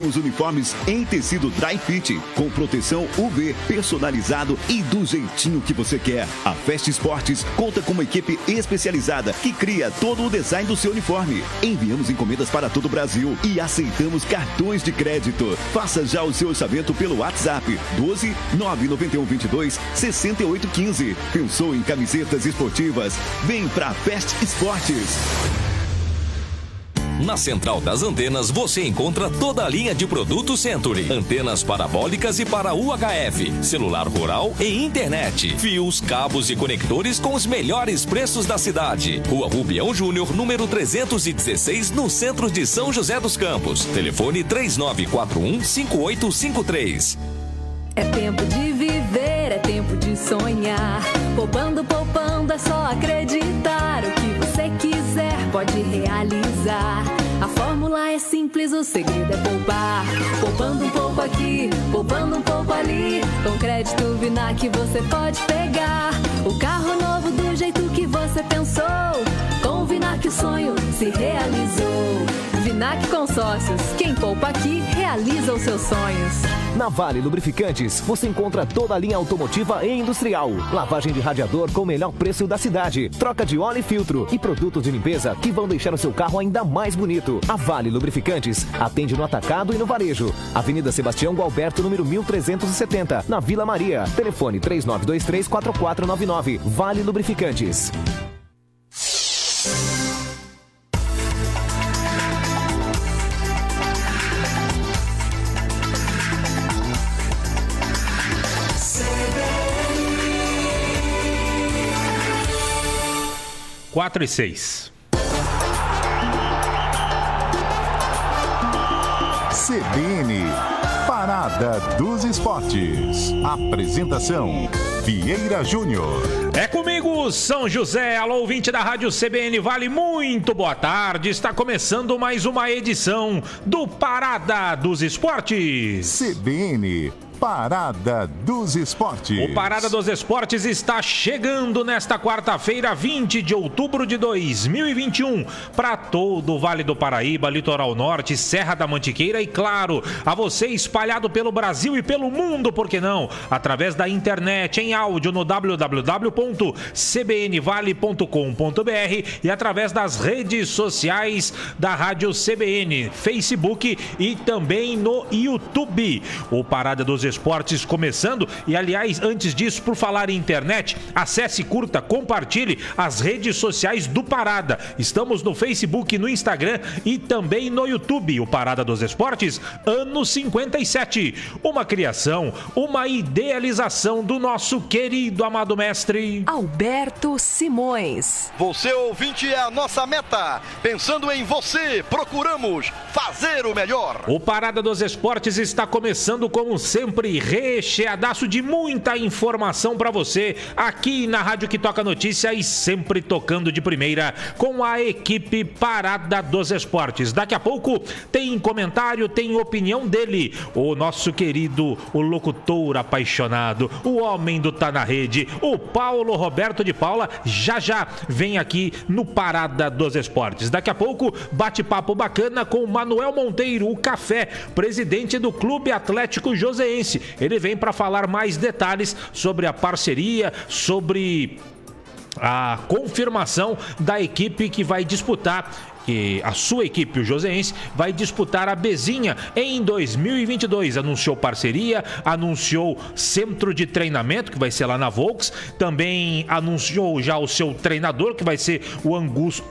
Os uniformes em tecido dry fit, com proteção UV, personalizado e do jeitinho que você quer. A Fast Esportes conta com uma equipe especializada que cria todo o design do seu uniforme. Enviamos encomendas para todo o Brasil e aceitamos cartões de crédito. Faça já o seu orçamento pelo WhatsApp 12 991 22 68 15. Pensou em camisetas esportivas? Vem pra Fast Esportes. Na Central das Antenas você encontra toda a linha de produtos Century. Antenas parabólicas e para UHF, celular rural e internet. Fios, cabos e conectores com os melhores preços da cidade. Rua Rubião Júnior, número 316, no centro de São José dos Campos. Telefone 3941-5853. É tempo de viver, é tempo de sonhar. Poupando, poupando, é só acreditar. O que você quiser pode realizar. A fórmula é simples, o segredo é poupar. Poupando um pouco aqui, poupando um pouco ali. Com crédito Vinac você pode pegar o carro novo do jeito que você pensou. Com o Vinac o sonho se realizou. Vinac Consórcios, quem poupa aqui realiza os seus sonhos. Na Vale Lubrificantes, você encontra toda a linha automotiva e industrial. Lavagem de radiador com o melhor preço da cidade. Troca de óleo e filtro. E produtos de limpeza que vão deixar o seu carro ainda mais bonito. A Vale Lubrificantes atende no atacado e no varejo. Avenida Sebastião Gualberto, número 1370, na Vila Maria. Telefone 3923-4499. Vale Lubrificantes. Quatro e 6. CBN, Parada dos Esportes. Apresentação, Vieira Júnior. É comigo, São José. Alô, ouvinte da Rádio CBN Vale, muito boa tarde. Está começando mais uma edição do Parada dos Esportes. CBN, Parada dos Esportes. O Parada dos Esportes está chegando nesta quarta-feira, 20 de outubro de 2021, para todo o Vale do Paraíba, Litoral Norte, Serra da Mantiqueira e, claro, a você espalhado pelo Brasil e pelo mundo, por que não? Através da internet, em áudio no www.cbnvale.com.br e através das redes sociais da Rádio CBN, Facebook e também no YouTube. O Parada dos Esportes começando e, aliás, antes disso, por falar em internet, acesse, curta, compartilhe as redes sociais do Parada. Estamos no Facebook, no Instagram e também no YouTube. O Parada dos Esportes, ano 57. Uma criação, uma idealização do nosso querido amado mestre Alberto Simões. Você, ouvinte, é a nossa meta. Pensando em você, procuramos fazer o melhor. O Parada dos Esportes está começando, como sempre, recheadaço de muita informação para você aqui na Rádio que toca notícia e sempre tocando de primeira com a equipe Parada dos Esportes. Daqui a pouco tem comentário, tem opinião dele, o nosso querido, o locutor apaixonado, o homem do Tá na Rede, o Paulo Roberto de Paula, já vem aqui no Parada dos Esportes. Daqui a pouco, bate-papo bacana com o Manuel Monteiro, o Café, presidente do Clube Atlético Joseense. Ele vem para falar mais detalhes sobre a parceria, sobre a confirmação da equipe que vai disputar, que a sua equipe, o Joseense, vai disputar a Bezinha em 2022. Anunciou parceria, anunciou centro de treinamento, que vai ser lá na Volks, também anunciou já o seu treinador, que vai ser o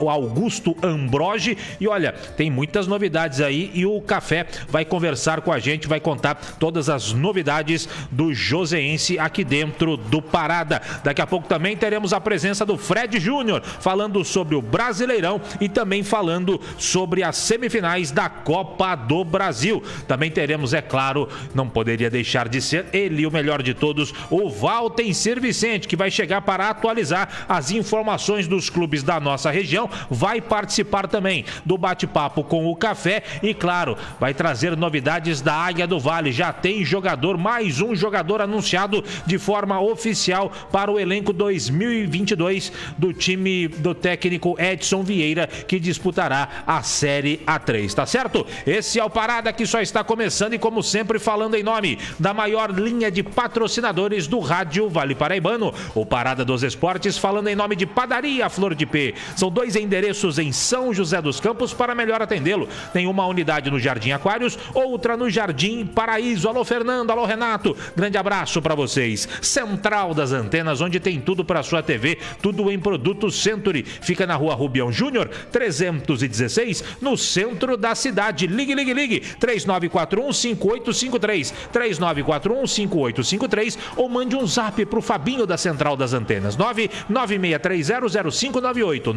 Augusto Ambrogi. E olha, tem muitas novidades aí e o Café vai conversar com a gente, vai contar todas as novidades do Joseense aqui dentro do Parada. Daqui a pouco também teremos a presença do Fred Júnior, falando sobre o Brasileirão e também falando sobre as semifinais da Copa do Brasil. Também teremos, é claro, não poderia deixar de ser ele, o melhor de todos, o Valtencir Vicente, que vai chegar para atualizar as informações dos clubes da nossa região, vai participar também do bate-papo com o Café e, claro, vai trazer novidades da Águia do Vale. Já tem jogador, mais um jogador anunciado de forma oficial para o elenco 2022 do time do técnico Edson Vieira, que disputa disputará a Série A3, tá certo? Esse é o Parada que só está começando e, como sempre, falando em nome da maior linha de patrocinadores do rádio Vale Paraibano. O Parada dos Esportes falando em nome de Padaria Flor de P. São 2 endereços em São José dos Campos para melhor atendê-lo. Tem uma unidade no Jardim Aquários, outra no Jardim Paraíso. Alô, Fernando, alô, Renato. Grande abraço para vocês. Central das Antenas, onde tem tudo para sua TV, tudo em produtos Century. Fica na Rua Rubião Júnior, 316, no centro da cidade. Ligue, 3941-5853, 3941-5853, ou mande um zap pro Fabinho da Central das Antenas, 996300598,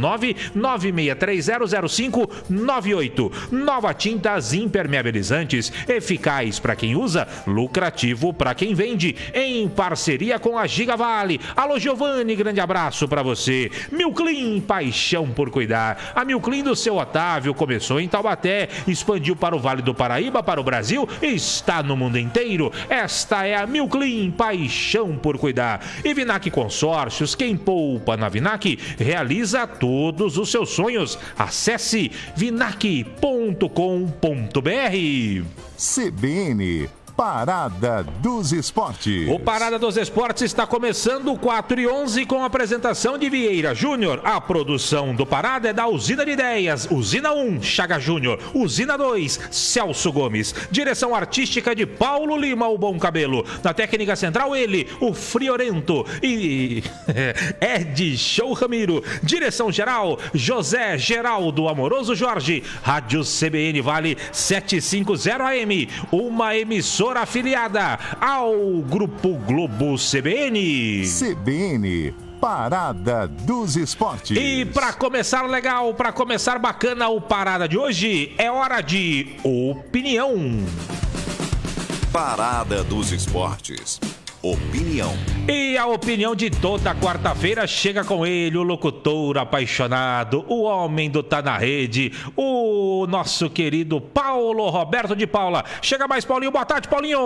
996300598. Nova Tintas Impermeabilizantes, eficaz para quem usa, lucrativo para quem vende, em parceria com a Gigavale. Alô, Giovanni, grande abraço para você. Milclean, paixão por cuidar. A Milclean do seu Otávio começou em Taubaté, expandiu para o Vale do Paraíba, para o Brasil e está no mundo inteiro. Esta é a Milclean, paixão por cuidar. E Vinac Consórcios, quem poupa na Vinac realiza todos os seus sonhos. Acesse vinac.com.br. CBN, Parada dos Esportes. O Parada dos Esportes está começando 4h11 com a apresentação de Vieira Júnior. A produção do Parada é da Usina de Ideias. Usina 1, Chaga Júnior. Usina 2, Celso Gomes. Direção artística de Paulo Lima, o Bom Cabelo. Na técnica central, ele, o Friorento. E Ed Show Ramiro. Direção geral, José Geraldo Amoroso Jorge. Rádio CBN Vale 750 AM. Uma emissora afiliada ao Grupo Globo CBN. CBN, Parada dos Esportes. E para começar legal, para começar bacana o Parada de hoje, é hora de opinião. Parada dos Esportes. Opinião. E a opinião de toda quarta-feira chega com ele, o locutor apaixonado, o homem do Tá na Rede, o nosso querido Paulo Roberto de Paula. Chega mais, Paulinho. Boa tarde, Paulinho.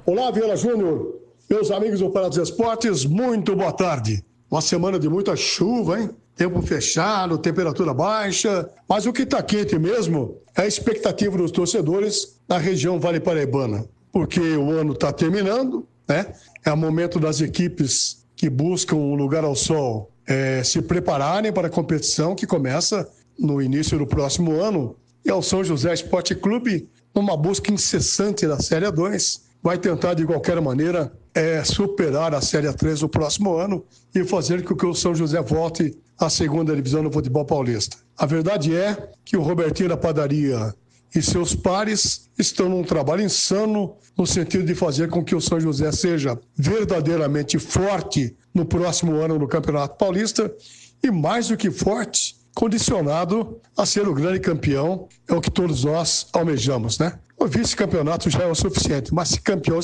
Olá, Vieira Júnior. Meus amigos do Parada dos Esportes, muito boa tarde. Uma semana de muita chuva, hein? Tempo fechado, temperatura baixa. Mas o que está quente mesmo é a expectativa dos torcedores na região Vale Paraibana. Porque o ano está terminando, né? É o momento das equipes que buscam um lugar ao sol se prepararem para a competição que começa no início do próximo ano. E o São José Esporte Clube, numa busca incessante da Série A2, vai tentar de qualquer maneira superar a Série A3 no próximo ano e fazer com que o São José volte à segunda divisão do futebol paulista. A verdade é que o Robertinho da Padaria e seus pares estão num trabalho insano no sentido de fazer com que o São José seja verdadeiramente forte no próximo ano no Campeonato Paulista e, mais do que forte, condicionado a ser o grande campeão, é o que todos nós almejamos, né? O vice-campeonato já é o suficiente, mas se campeão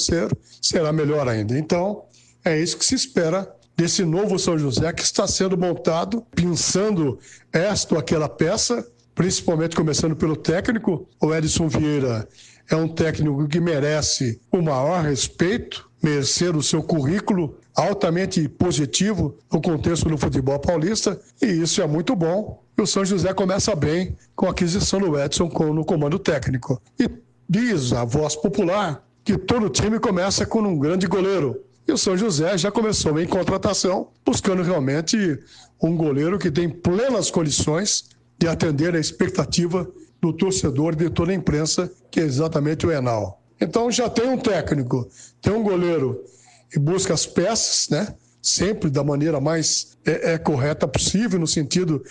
será melhor ainda. Então, é isso que se espera desse novo São José que está sendo montado, pensando esta ou aquela peça, principalmente começando pelo técnico. O Edson Vieira é um técnico que merece o maior respeito, merecer o seu currículo altamente positivo no contexto do futebol paulista, e isso é muito bom. E o São José começa bem com a aquisição do Edson no comando técnico. E diz a voz popular que todo time começa com um grande goleiro. E o São José já começou em contratação, buscando realmente um goleiro que tem plenas condições de atender a expectativa do torcedor e de toda a imprensa, que é exatamente o Henal. Então já tem um técnico, tem um goleiro e busca as peças, né? Sempre da maneira mais correta possível, no sentido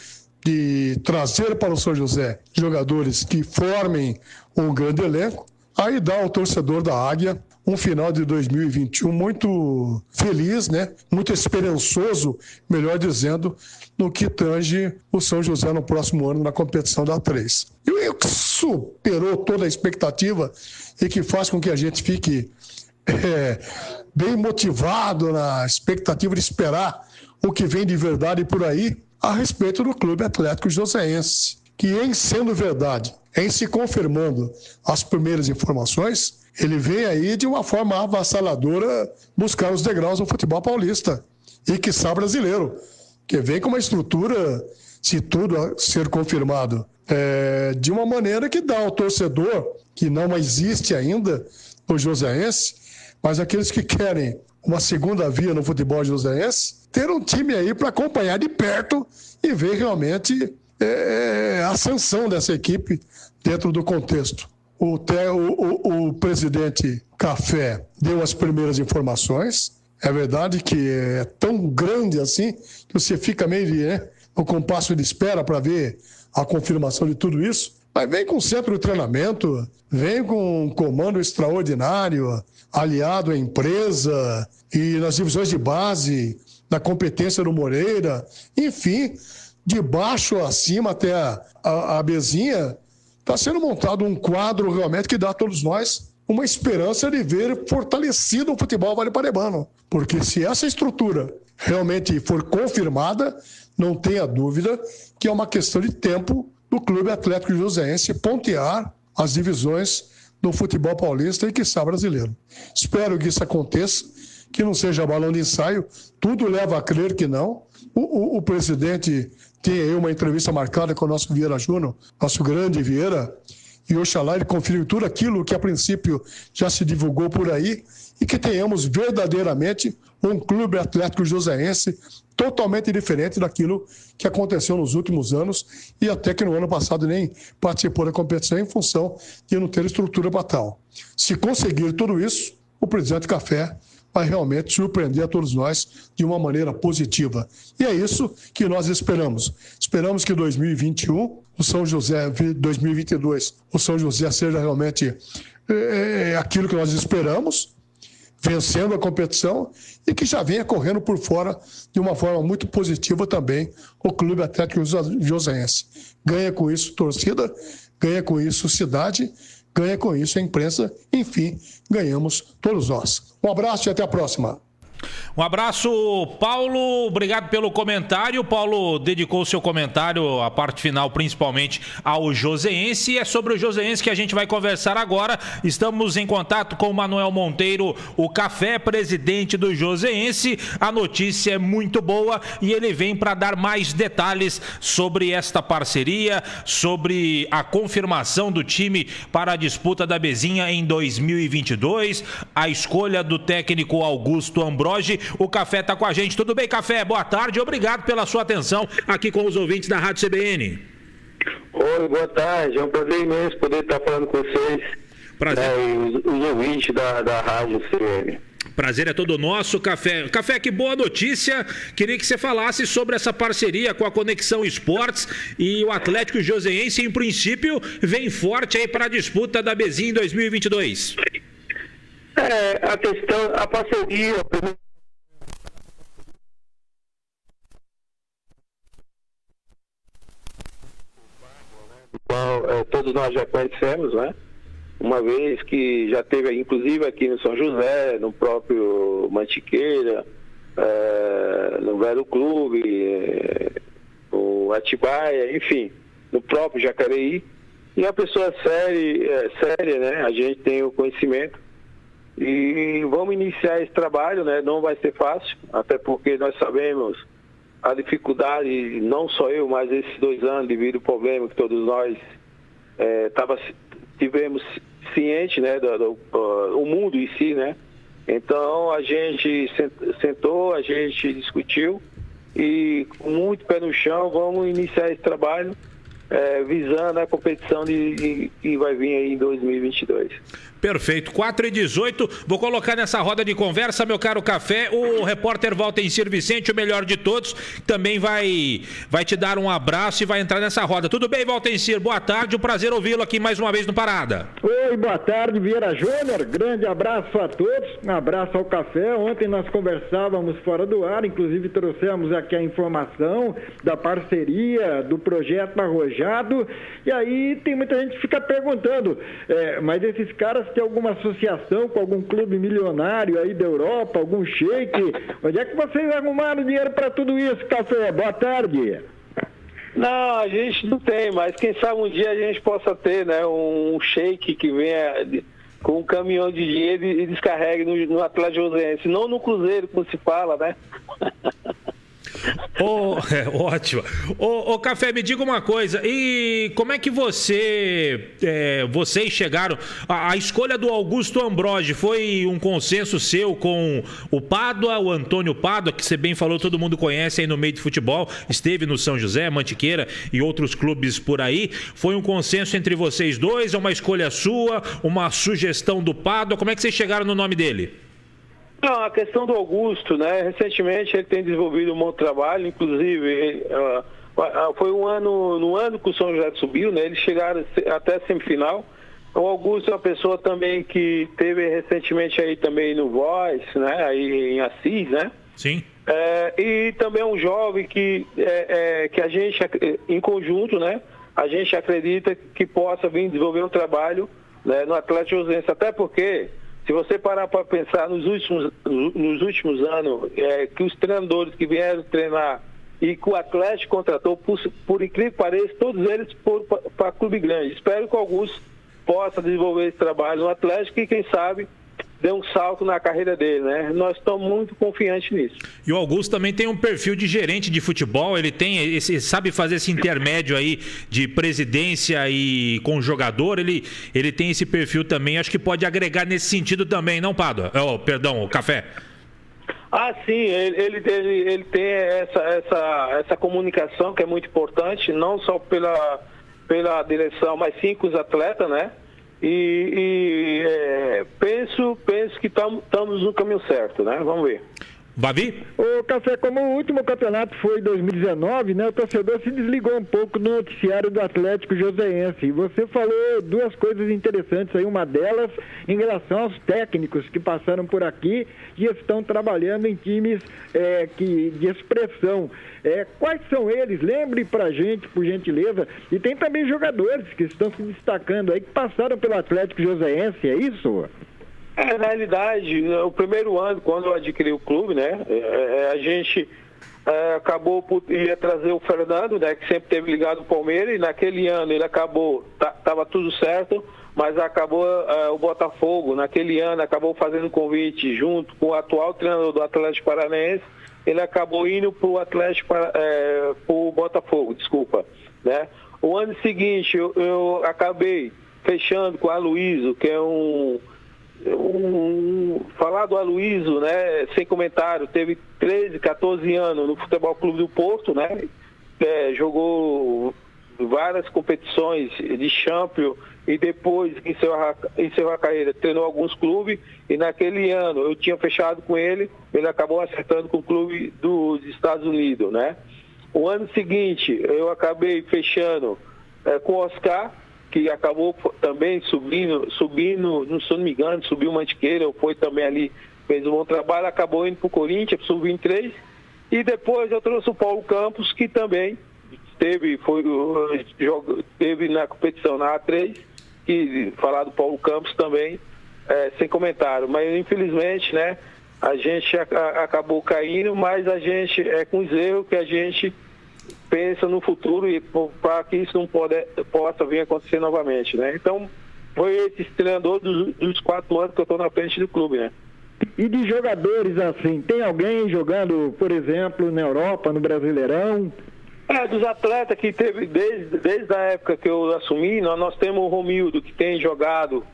de trazer para o São José jogadores que formem um grande elenco. Aí dá ao torcedor da Águia um final de 2021 muito feliz, né? Muito esperançoso, melhor dizendo, no que tange o São José no próximo ano na competição da A3. E o que superou toda a expectativa e que faz com que a gente fique bem motivado na expectativa de esperar o que vem de verdade por aí a respeito do Clube Atlético Joseense, que em sendo verdade, em se confirmando as primeiras informações, ele vem aí de uma forma avassaladora buscar os degraus do futebol paulista e quiçá brasileiro, que vem com uma estrutura se tudo ser confirmado, de uma maneira que dá ao torcedor, que não existe ainda no joseense, mas aqueles que querem uma segunda via no futebol joseense, ter um time aí para acompanhar de perto e ver realmente a ascensão dessa equipe dentro do contexto. O presidente Café deu as primeiras informações. É verdade que é tão grande assim que você fica meio no compasso de espera para ver a confirmação de tudo isso. Mas vem com centro de treinamento, vem com um comando extraordinário, aliado à empresa e nas divisões de base, na competência do Moreira. Enfim, de baixo acima até a Bezinha, está sendo montado um quadro realmente que dá a todos nós uma esperança de ver fortalecido o futebol vale-paraibano. Porque se essa estrutura realmente for confirmada, não tenha dúvida que é uma questão de tempo do Clube Atlético Joseense pontear as divisões do futebol paulista e, quiçá, brasileiro. Espero que isso aconteça, que não seja balão de ensaio. Tudo leva a crer que não. O presidente tem aí uma entrevista marcada com o nosso Vieira Júnior, nosso grande Vieira, e oxalá ele confirme tudo aquilo que a princípio já se divulgou por aí e que tenhamos verdadeiramente um Clube Atlético Joseense totalmente diferente daquilo que aconteceu nos últimos anos e até que no ano passado nem participou da competição em função de não ter estrutura para tal. Se conseguir tudo isso, o presidente Café vai realmente surpreender a todos nós de uma maneira positiva. E é isso que nós esperamos. Esperamos que 2021, o São José, 2022, o São José seja realmente aquilo que nós esperamos, vencendo a competição e que já venha correndo por fora de uma forma muito positiva também o Clube Atlético Joseense. Ganha com isso torcida, ganha com isso cidade, ganha com isso a imprensa, enfim, ganhamos todos nós. Um abraço e até a próxima. Um abraço, Paulo, obrigado pelo comentário. Paulo dedicou o seu comentário, a parte final, principalmente ao joseense, e é sobre o joseense que a gente vai conversar agora. Estamos em contato com o Manuel Monteiro, o Café, presidente do joseense. A notícia é muito boa e ele vem para dar mais detalhes sobre esta parceria, sobre a confirmação do time para a disputa da Bezinha em 2022, a escolha do técnico Augusto Ambrogi. O Café está com a gente. Tudo bem, Café? Boa tarde. Obrigado pela sua atenção aqui com os ouvintes da Rádio CBN. Oi, boa tarde. É um prazer imenso poder estar falando com vocês. Prazer. Os ouvintes da Rádio CBN. Prazer é todo nosso, Café. Café, que boa notícia. Queria que você falasse sobre essa parceria com a Conexão Esportes e o Atlético Joseense, em princípio, vem forte aí para a disputa da Bezinha em 2022. A questão, a parceria... todos nós já conhecemos, né? Uma vez que já teve, inclusive aqui no São José, no próprio Mantiqueira, no Velho Clube, no Atibaia, enfim, no próprio Jacareí. E a pessoa séria, né? A gente tem o conhecimento e vamos iniciar esse trabalho, né? Não vai ser fácil, até porque nós sabemos a dificuldade, não só eu, mas esses 2 anos devido ao problema que todos nós tivemos ciente, né, o mundo em si, né? Então a gente sentou, a gente discutiu e com muito pé no chão vamos iniciar esse trabalho visando a competição que vai vir aí em 2022. Perfeito, 4h18, vou colocar nessa roda de conversa, meu caro Café, o repórter Valtencir Vicente, o melhor de todos, também vai te dar um abraço e vai entrar nessa roda. Tudo bem, Valtencir? Boa tarde, um prazer ouvi-lo aqui mais uma vez no Parada. Oi, boa tarde, Vieira Júnior, grande abraço a todos, um abraço ao Café. Ontem nós conversávamos fora do ar, inclusive trouxemos aqui a informação da parceria, do projeto Arrojado, e aí tem muita gente que fica perguntando, mas esses caras tem alguma associação com algum clube milionário aí da Europa, algum sheik? Onde é que vocês arrumaram dinheiro para tudo isso, Café? Boa tarde. Não, a gente não tem, mas quem sabe um dia a gente possa ter, né, um sheik que venha com um caminhão de dinheiro e descarregue no Atlético Joseense, não no Cruzeiro, como se fala, né? Ótimo. Ô, Café, me diga uma coisa. E como é que vocês chegaram... A escolha do Augusto Ambrogi foi um consenso seu com o Pádua, o Antônio Pádua, que você bem falou, todo mundo conhece aí no meio de futebol, esteve no São José, Mantiqueira e outros clubes por aí. Foi um consenso entre vocês dois? É uma escolha sua? Uma sugestão do Pádua? Como é que vocês chegaram no nome dele? Não, a questão do Augusto, né? Recentemente ele tem desenvolvido um bom trabalho, inclusive foi no ano que o São José subiu, né? Eles chegaram até a semifinal. O Augusto é uma pessoa também que teve recentemente aí também no Voice, né? Aí em Assis, né? Sim. E também é um jovem que a gente, em conjunto, né? A gente acredita que possa vir desenvolver um trabalho, né, no Atlético Joseense, até porque se você parar para pensar nos últimos anos, que os treinadores que vieram treinar e que o Atlético contratou, por incrível que pareça, todos eles foram para clube grande. Espero que o Augusto possa desenvolver esse trabalho no Atlético e, quem sabe, dê um salto na carreira dele, né? Nós estamos muito confiantes nisso. E o Augusto também tem um perfil de gerente de futebol, ele sabe fazer esse intermédio aí de presidência e com o jogador, ele tem esse perfil também, acho que pode agregar nesse sentido também, não, Pádua? Perdão, Café. Sim, ele tem essa comunicação que é muito importante, não só pela direção, mas sim com os atletas, né? Penso que estamos no caminho certo, né? Vamos ver. Babi? O Café, como o último campeonato foi em 2019, né? O torcedor se desligou um pouco no noticiário do Atlético Joseense. E você falou duas coisas interessantes aí, uma delas em relação aos técnicos que passaram por aqui e estão trabalhando em times de expressão. Quais são eles? Lembre pra gente, por gentileza. E tem também jogadores que estão se destacando aí, que passaram pelo Atlético Joseense, é isso? Na realidade, o primeiro ano, quando eu adquiri o clube, né, a gente acabou por ia trazer o Fernando, né, que sempre teve ligado ao Palmeiras, e naquele ano ele acabou, estava tudo certo, mas acabou o Botafogo, naquele ano, acabou fazendo convite junto com o atual treinador do Atlético Paranaense, ele acabou indo para o Atlético, para o Botafogo, desculpa, né. O ano seguinte, eu acabei fechando com o Aloysio, que é falar do Aloysio, né, sem comentário, teve 13, 14 anos no Futebol Clube do Porto, né, jogou várias competições de Champions e depois encerrou a carreira, treinou alguns clubes e naquele ano eu tinha fechado com ele acabou acertando com o clube dos Estados Unidos, né. O ano seguinte eu acabei fechando com o Oscar, que acabou também subindo, se não me engano, subiu o Mantiqueira, foi também ali, fez um bom trabalho, acabou indo para o Corinthians, sub-23, e depois eu trouxe o Paulo Campos, que também teve na competição na A3, que falar do Paulo Campos também, sem comentário, mas infelizmente, né, a gente acabou caindo, mas a gente, com os erros que a gente pensa no futuro e para que isso não possa vir a acontecer novamente, né? Então, foi esse treinador dos 4 anos que eu estou na frente do clube, né? E de jogadores assim, tem alguém jogando, por exemplo, na Europa, no Brasileirão? Dos atletas que teve desde a época que eu assumi, nós temos o Romildo, que tem jogado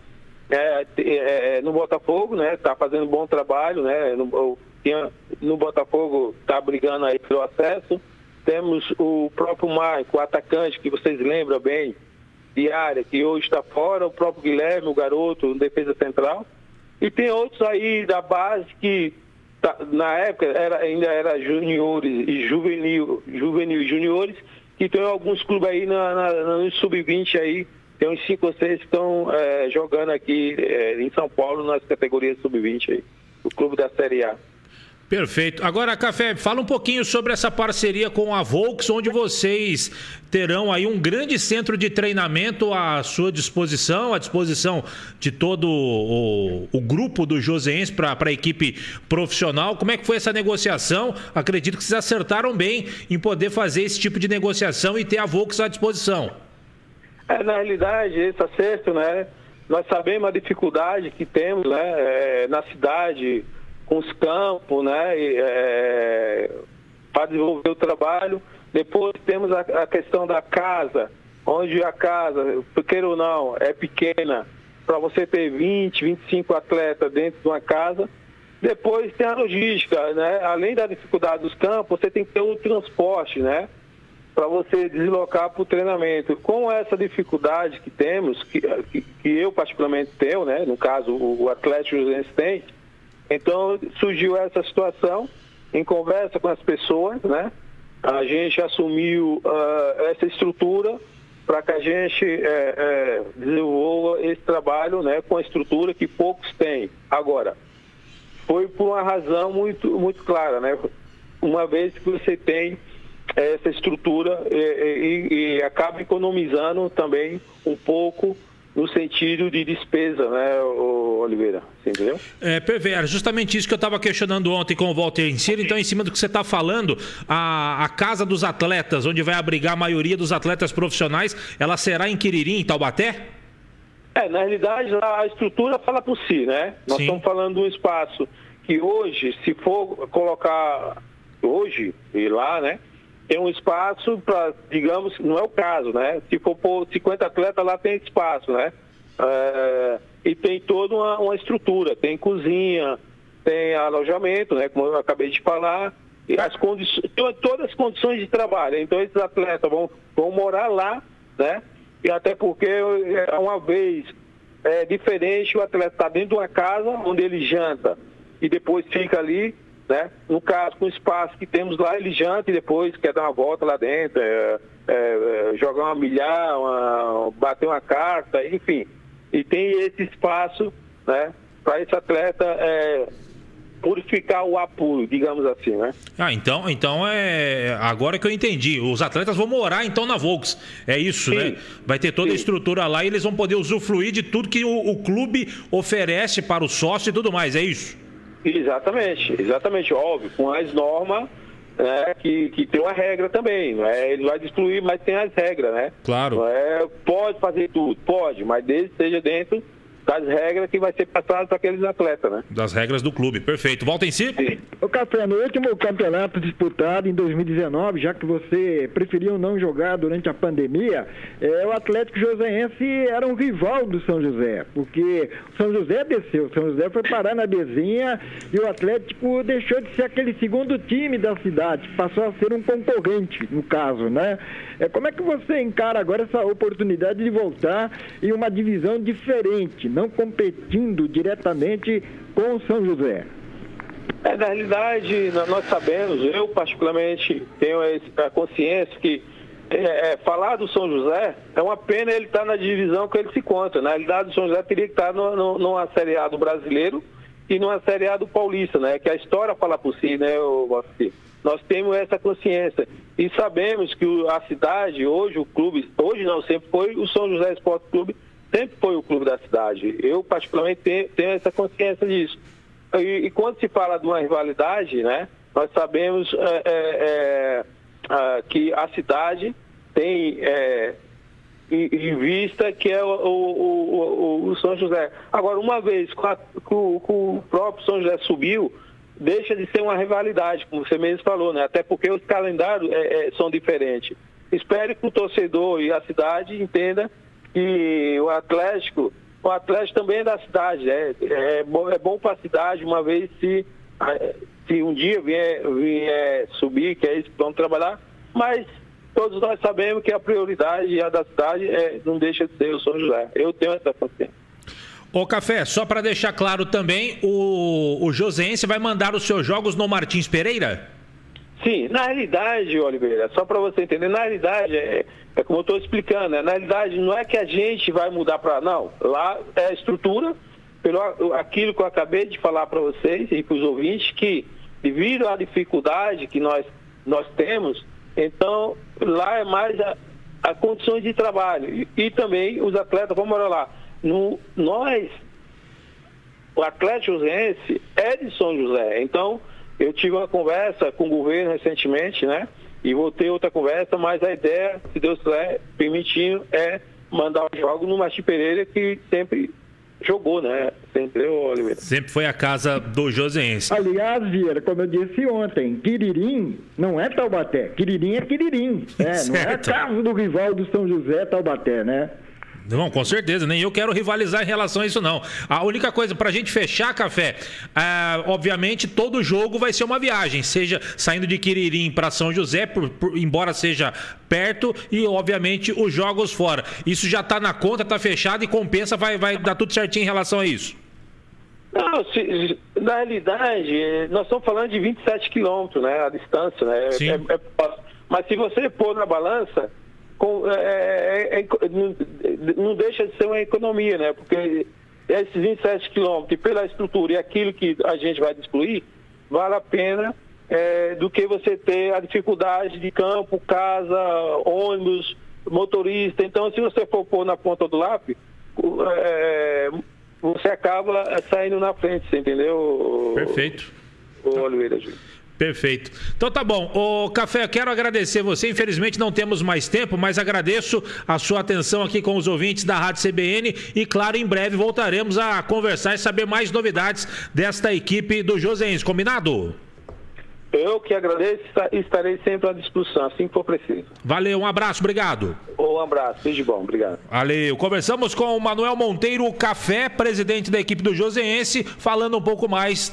no Botafogo, né? Tá fazendo um bom trabalho, né? No Botafogo tá brigando aí pelo acesso. Temos o próprio Marco, o atacante, que vocês lembram bem, de área, que hoje está fora, o próprio Guilherme, o garoto, defesa central. E tem outros aí da base que, na época, ainda era juniores e juvenil e juniores, que tem alguns clubes aí no sub-20 aí, tem uns 5 ou 6 que estão jogando aqui em São Paulo nas categorias sub-20 aí, o clube da Série A. Perfeito. Agora, Café, fala um pouquinho sobre essa parceria com a Volks, onde vocês terão aí um grande centro de treinamento à sua disposição, à disposição de todo o grupo do Joseense para a equipe profissional. Como é que foi essa negociação? Acredito que vocês acertaram bem em poder fazer esse tipo de negociação e ter a Volks à disposição. Na realidade, esse acerto, né, nós sabemos a dificuldade que temos, né, na cidade, com os campos, né, para desenvolver o trabalho. Depois temos a questão da casa, onde a casa, queira ou não, é pequena, para você ter 20, 25 atletas dentro de uma casa. Depois tem a logística, né? Além da dificuldade dos campos, você tem que ter o transporte, né? Para você deslocar para o treinamento. Com essa dificuldade que temos, que eu particularmente tenho, né? No caso, o Atlético Josense tem, então surgiu essa situação, em conversa com as pessoas, né? A gente assumiu essa estrutura para que a gente desenvolva esse trabalho, né? Com a estrutura que poucos têm. Agora, foi por uma razão muito, muito clara, né? Uma vez que você tem essa estrutura e acaba economizando também um pouco no sentido de despesa, né, Oliveira? Você entendeu? PV, era justamente isso que eu estava questionando ontem com o Walter Encina. Então, em cima do que você está falando, a Casa dos Atletas, onde vai abrigar a maioria dos atletas profissionais, ela será em Quiririm, em Taubaté? Na realidade, a estrutura fala por si, né? Nós estamos falando de um espaço que hoje, se for colocar hoje e lá, né? Tem um espaço para, digamos, não é o caso, né? Se for pôr 50 atletas, lá tem espaço, né? E tem toda uma estrutura, tem cozinha, tem alojamento, né? Como eu acabei de falar, e todas as condições de trabalho. Então, esses atletas vão morar lá, né? E até porque, uma vez, é diferente o atleta estar dentro de uma casa onde ele janta e depois fica ali, né? No caso, com o espaço que temos lá, ele janta e depois quer dar uma volta lá dentro, jogar uma milhar, bater uma carta, enfim. E tem esse espaço, né? Para esse atleta purificar o apuro, digamos assim, né? Então agora que eu entendi, os atletas vão morar então na Volks, é isso, sim, né? Vai ter toda a estrutura lá e eles vão poder usufruir de tudo que o clube oferece para o sócio e tudo mais, é isso? Exatamente, óbvio, com as normas, né, que tem uma regra também, não é? Ele vai destruir, mas tem as regras, né? Claro. Pode fazer tudo, pode, mas desde que esteja dentro das regras que vai ser passado para aqueles atletas, né? Das regras do clube, perfeito. Volta em si? O Café, no último campeonato disputado em 2019, já que você preferiu não jogar durante a pandemia, o Atlético Joseense era um rival do São José, porque o São José desceu, o São José foi parar na Bezinha e o Atlético deixou de ser aquele segundo time da cidade, passou a ser um concorrente, no caso, né? Como é que você encara agora essa oportunidade de voltar em uma divisão diferente, não competindo diretamente com o São José? Na realidade, nós sabemos, eu particularmente tenho a consciência que falar do São José é uma pena ele estar na divisão que ele se encontra. Na realidade, o São José teria que estar numa Série A do Brasileiro e numa Série A do Paulista, né? Que a história fala por si, né, Walter? Nós temos essa consciência e sabemos que a cidade, hoje o clube, hoje não, sempre foi o São José Esporte Clube, sempre foi o clube da cidade. Eu particularmente tenho essa consciência disso. E quando se fala de uma rivalidade, né, nós sabemos que a cidade tem em vista que é o São José. Agora, uma vez que o próprio São José subiu, deixa de ser uma rivalidade, como você mesmo falou, né? Até porque os calendários são diferentes. Espero que o torcedor e a cidade entenda que o Atlético também é da cidade, né? É bom para a cidade, uma vez se um dia vier subir, que é isso que vamos trabalhar, mas todos nós sabemos que a prioridade da cidade não deixa de ser o São José. Eu tenho essa consciência. Ô Café, só para deixar claro também, o Joseense vai mandar os seus jogos no Martins Pereira? Sim, na realidade, Oliveira, só para você entender, na realidade, como eu estou explicando, na realidade não é que a gente vai mudar para... Não, lá é a estrutura, pelo aquilo que eu acabei de falar para vocês e para os ouvintes, que devido à dificuldade que nós temos, então lá é mais a condições de trabalho e também os atletas vão morar lá. O Atlético Joseense é de São José, então eu tive uma conversa com o governo recentemente, né? E vou ter outra conversa, mas a ideia, se Deus quiser, permitindo, é mandar os jogos no Martins Pereira, que sempre jogou, né? Entendeu, Oliveira? Sempre foi a casa do Joseense. Aliás, Vieira, como eu disse ontem, Quiririm não é Taubaté. Quiririm é Quiririm. Não é a casa do rival do São José, Taubaté, né? Não, com certeza, nem eu quero rivalizar em relação a isso, não. A única coisa, pra gente fechar, Café, obviamente todo jogo vai ser uma viagem, seja saindo de Quiririm para São José, embora seja perto, e obviamente os jogos fora. Isso já tá na conta, tá fechado e compensa, vai dar tudo certinho em relação a isso. Não, na realidade, nós estamos falando de 27 quilômetros, né, a distância, né? Sim. Mas se você pôr na balança, não deixa de ser uma economia, né? Porque esses 27 quilômetros, pela estrutura e aquilo que a gente vai distribuir, vale a pena do que você ter a dificuldade de campo, casa, ônibus, motorista. Então, se você for pôr na ponta do lápis, você acaba saindo na frente, você entendeu? Perfeito. Oliveira Júnior. Perfeito. Então tá bom. Ô, Café, quero agradecer você. Infelizmente não temos mais tempo, mas agradeço a sua atenção aqui com os ouvintes da Rádio CBN e, claro, em breve voltaremos a conversar e saber mais novidades desta equipe do Joseense. Combinado? Eu que agradeço e estarei sempre à disposição, assim que for preciso. Valeu, um abraço, obrigado. Um abraço, seja bom, obrigado. Valeu. Conversamos com o Manuel Monteiro Café, presidente da equipe do Joseense, falando um pouco mais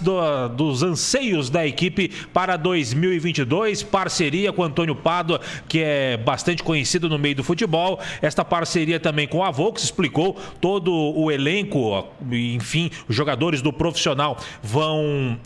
dos anseios da equipe para 2022, parceria com Antônio Pádua, que é bastante conhecido no meio do futebol. Esta parceria também com a Volks, explicou todo o elenco, enfim, os jogadores do profissional vão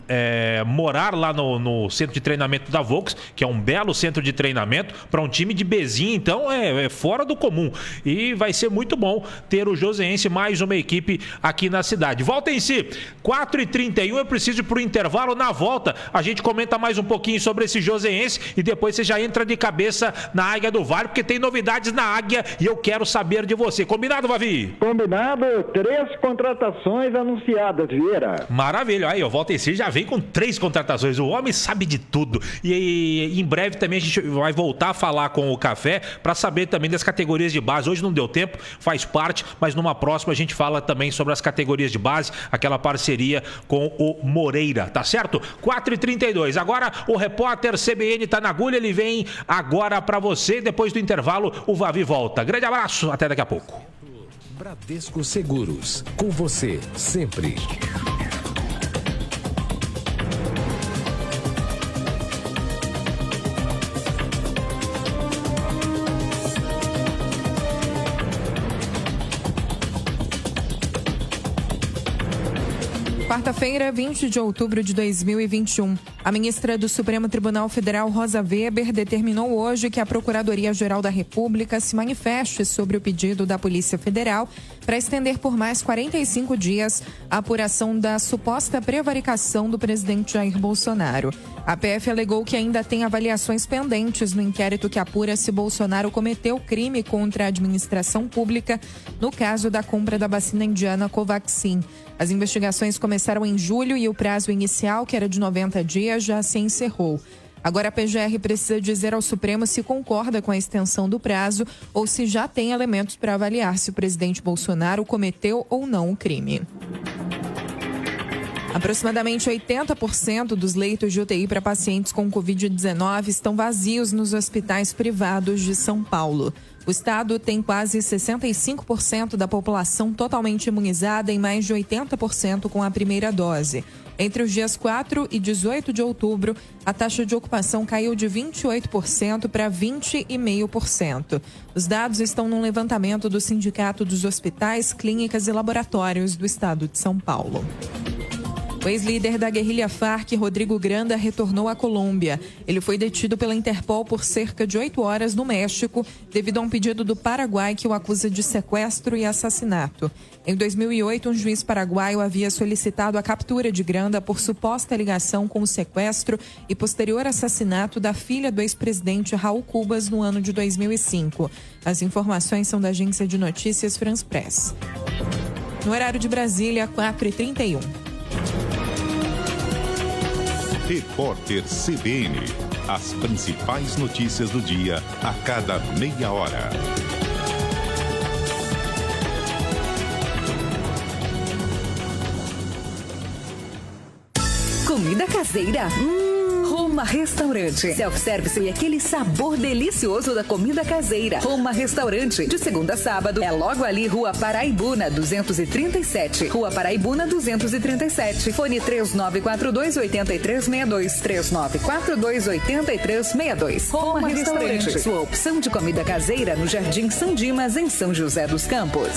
morar lá no centro de treinamento da Volks, que é um belo centro de treinamento para um time de Bezinha, então é fora do comum. E vai ser muito bom ter o Joseense, mais uma equipe aqui na cidade. Volta em si, 4h31, eu preciso ir para o intervalo. Na volta, a gente comenta mais um pouquinho sobre esse Joseense e depois você já entra de cabeça na Águia do Vale, porque tem novidades na Águia e eu quero saber de você. Combinado, Vavi? Combinado, 3 contratações anunciadas, Vieira. Maravilha, aí, Volta em si já vem com 3 contratações. O homem sabe de tudo. E em breve também a gente vai voltar a falar com o Café para saber também das categorias de base. Hoje não deu tempo, faz parte, mas numa próxima a gente fala também sobre as categorias de base, aquela parceria com o Moreira, tá certo? 4h32. Agora o repórter CBN tá na agulha, ele vem agora para você. Depois do intervalo, o Vavi volta. Grande abraço, até daqui a pouco. Bradesco Seguros, com você sempre. Quarta-feira, 20 de outubro de 2021. A ministra do Supremo Tribunal Federal, Rosa Weber, determinou hoje que a Procuradoria-Geral da República se manifeste sobre o pedido da Polícia Federal para estender por mais 45 dias a apuração da suposta prevaricação do presidente Jair Bolsonaro. A PF alegou que ainda tem avaliações pendentes no inquérito que apura se Bolsonaro cometeu crime contra a administração pública no caso da compra da vacina indiana Covaxin. As investigações começaram em julho e o prazo inicial, que era de 90 dias, já se encerrou. Agora a PGR precisa dizer ao Supremo se concorda com a extensão do prazo ou se já tem elementos para avaliar se o presidente Bolsonaro cometeu ou não o crime. Aproximadamente 80% dos leitos de UTI para pacientes com Covid-19 estão vazios nos hospitais privados de São Paulo. O estado tem quase 65% da população totalmente imunizada e mais de 80% com a primeira dose. Entre os dias 4 e 18 de outubro, a taxa de ocupação caiu de 28% para 20,5%. Os dados estão num levantamento do Sindicato dos Hospitais, Clínicas e Laboratórios do estado de São Paulo. O ex-líder da guerrilha Farc, Rodrigo Granda, retornou à Colômbia. Ele foi detido pela Interpol por cerca de 8 horas no México, devido a um pedido do Paraguai que o acusa de sequestro e assassinato. Em 2008, um juiz paraguaio havia solicitado a captura de Granda por suposta ligação com o sequestro e posterior assassinato da filha do ex-presidente Raul Cubas no ano de 2005. As informações são da agência de notícias France Press. No horário de Brasília, 4h31. Repórter CBN. As principais notícias do dia a cada meia hora. Comida caseira? Roma Restaurante. Self-service e aquele sabor delicioso da comida caseira. Roma Restaurante. De segunda a sábado. É logo ali, Rua Paraibuna, 237. Rua Paraibuna, 237. Fone 3942-8362. 3942-8362. Roma Restaurante. Sua opção de comida caseira no Jardim São Dimas, em São José dos Campos.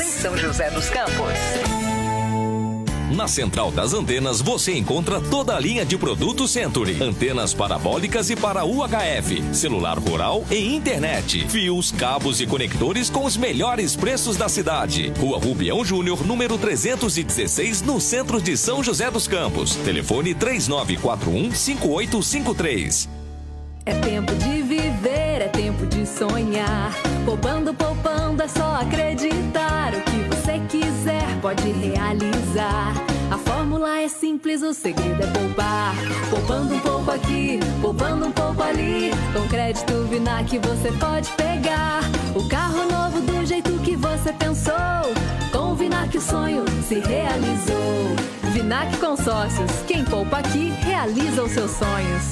Na Central das Antenas você encontra toda a linha de produtos Century. Antenas parabólicas e para UHF, celular rural e internet. Fios, cabos e conectores com os melhores preços da cidade. Rua Rubião Júnior, número 316, no centro de São José dos Campos. Telefone 3941-5853. É tempo de viver, é tempo de sonhar. Poupando, poupando, é só acreditar. O que você quiser pode realizar. A fórmula é simples, o segredo é poupar. Poupando um pouco aqui, poupando um pouco ali. Com crédito Vinac você pode pegar o carro novo do jeito que você pensou. Com o Vinac o sonho se realizou. Vinac Consórcios, quem poupa aqui realiza os seus sonhos.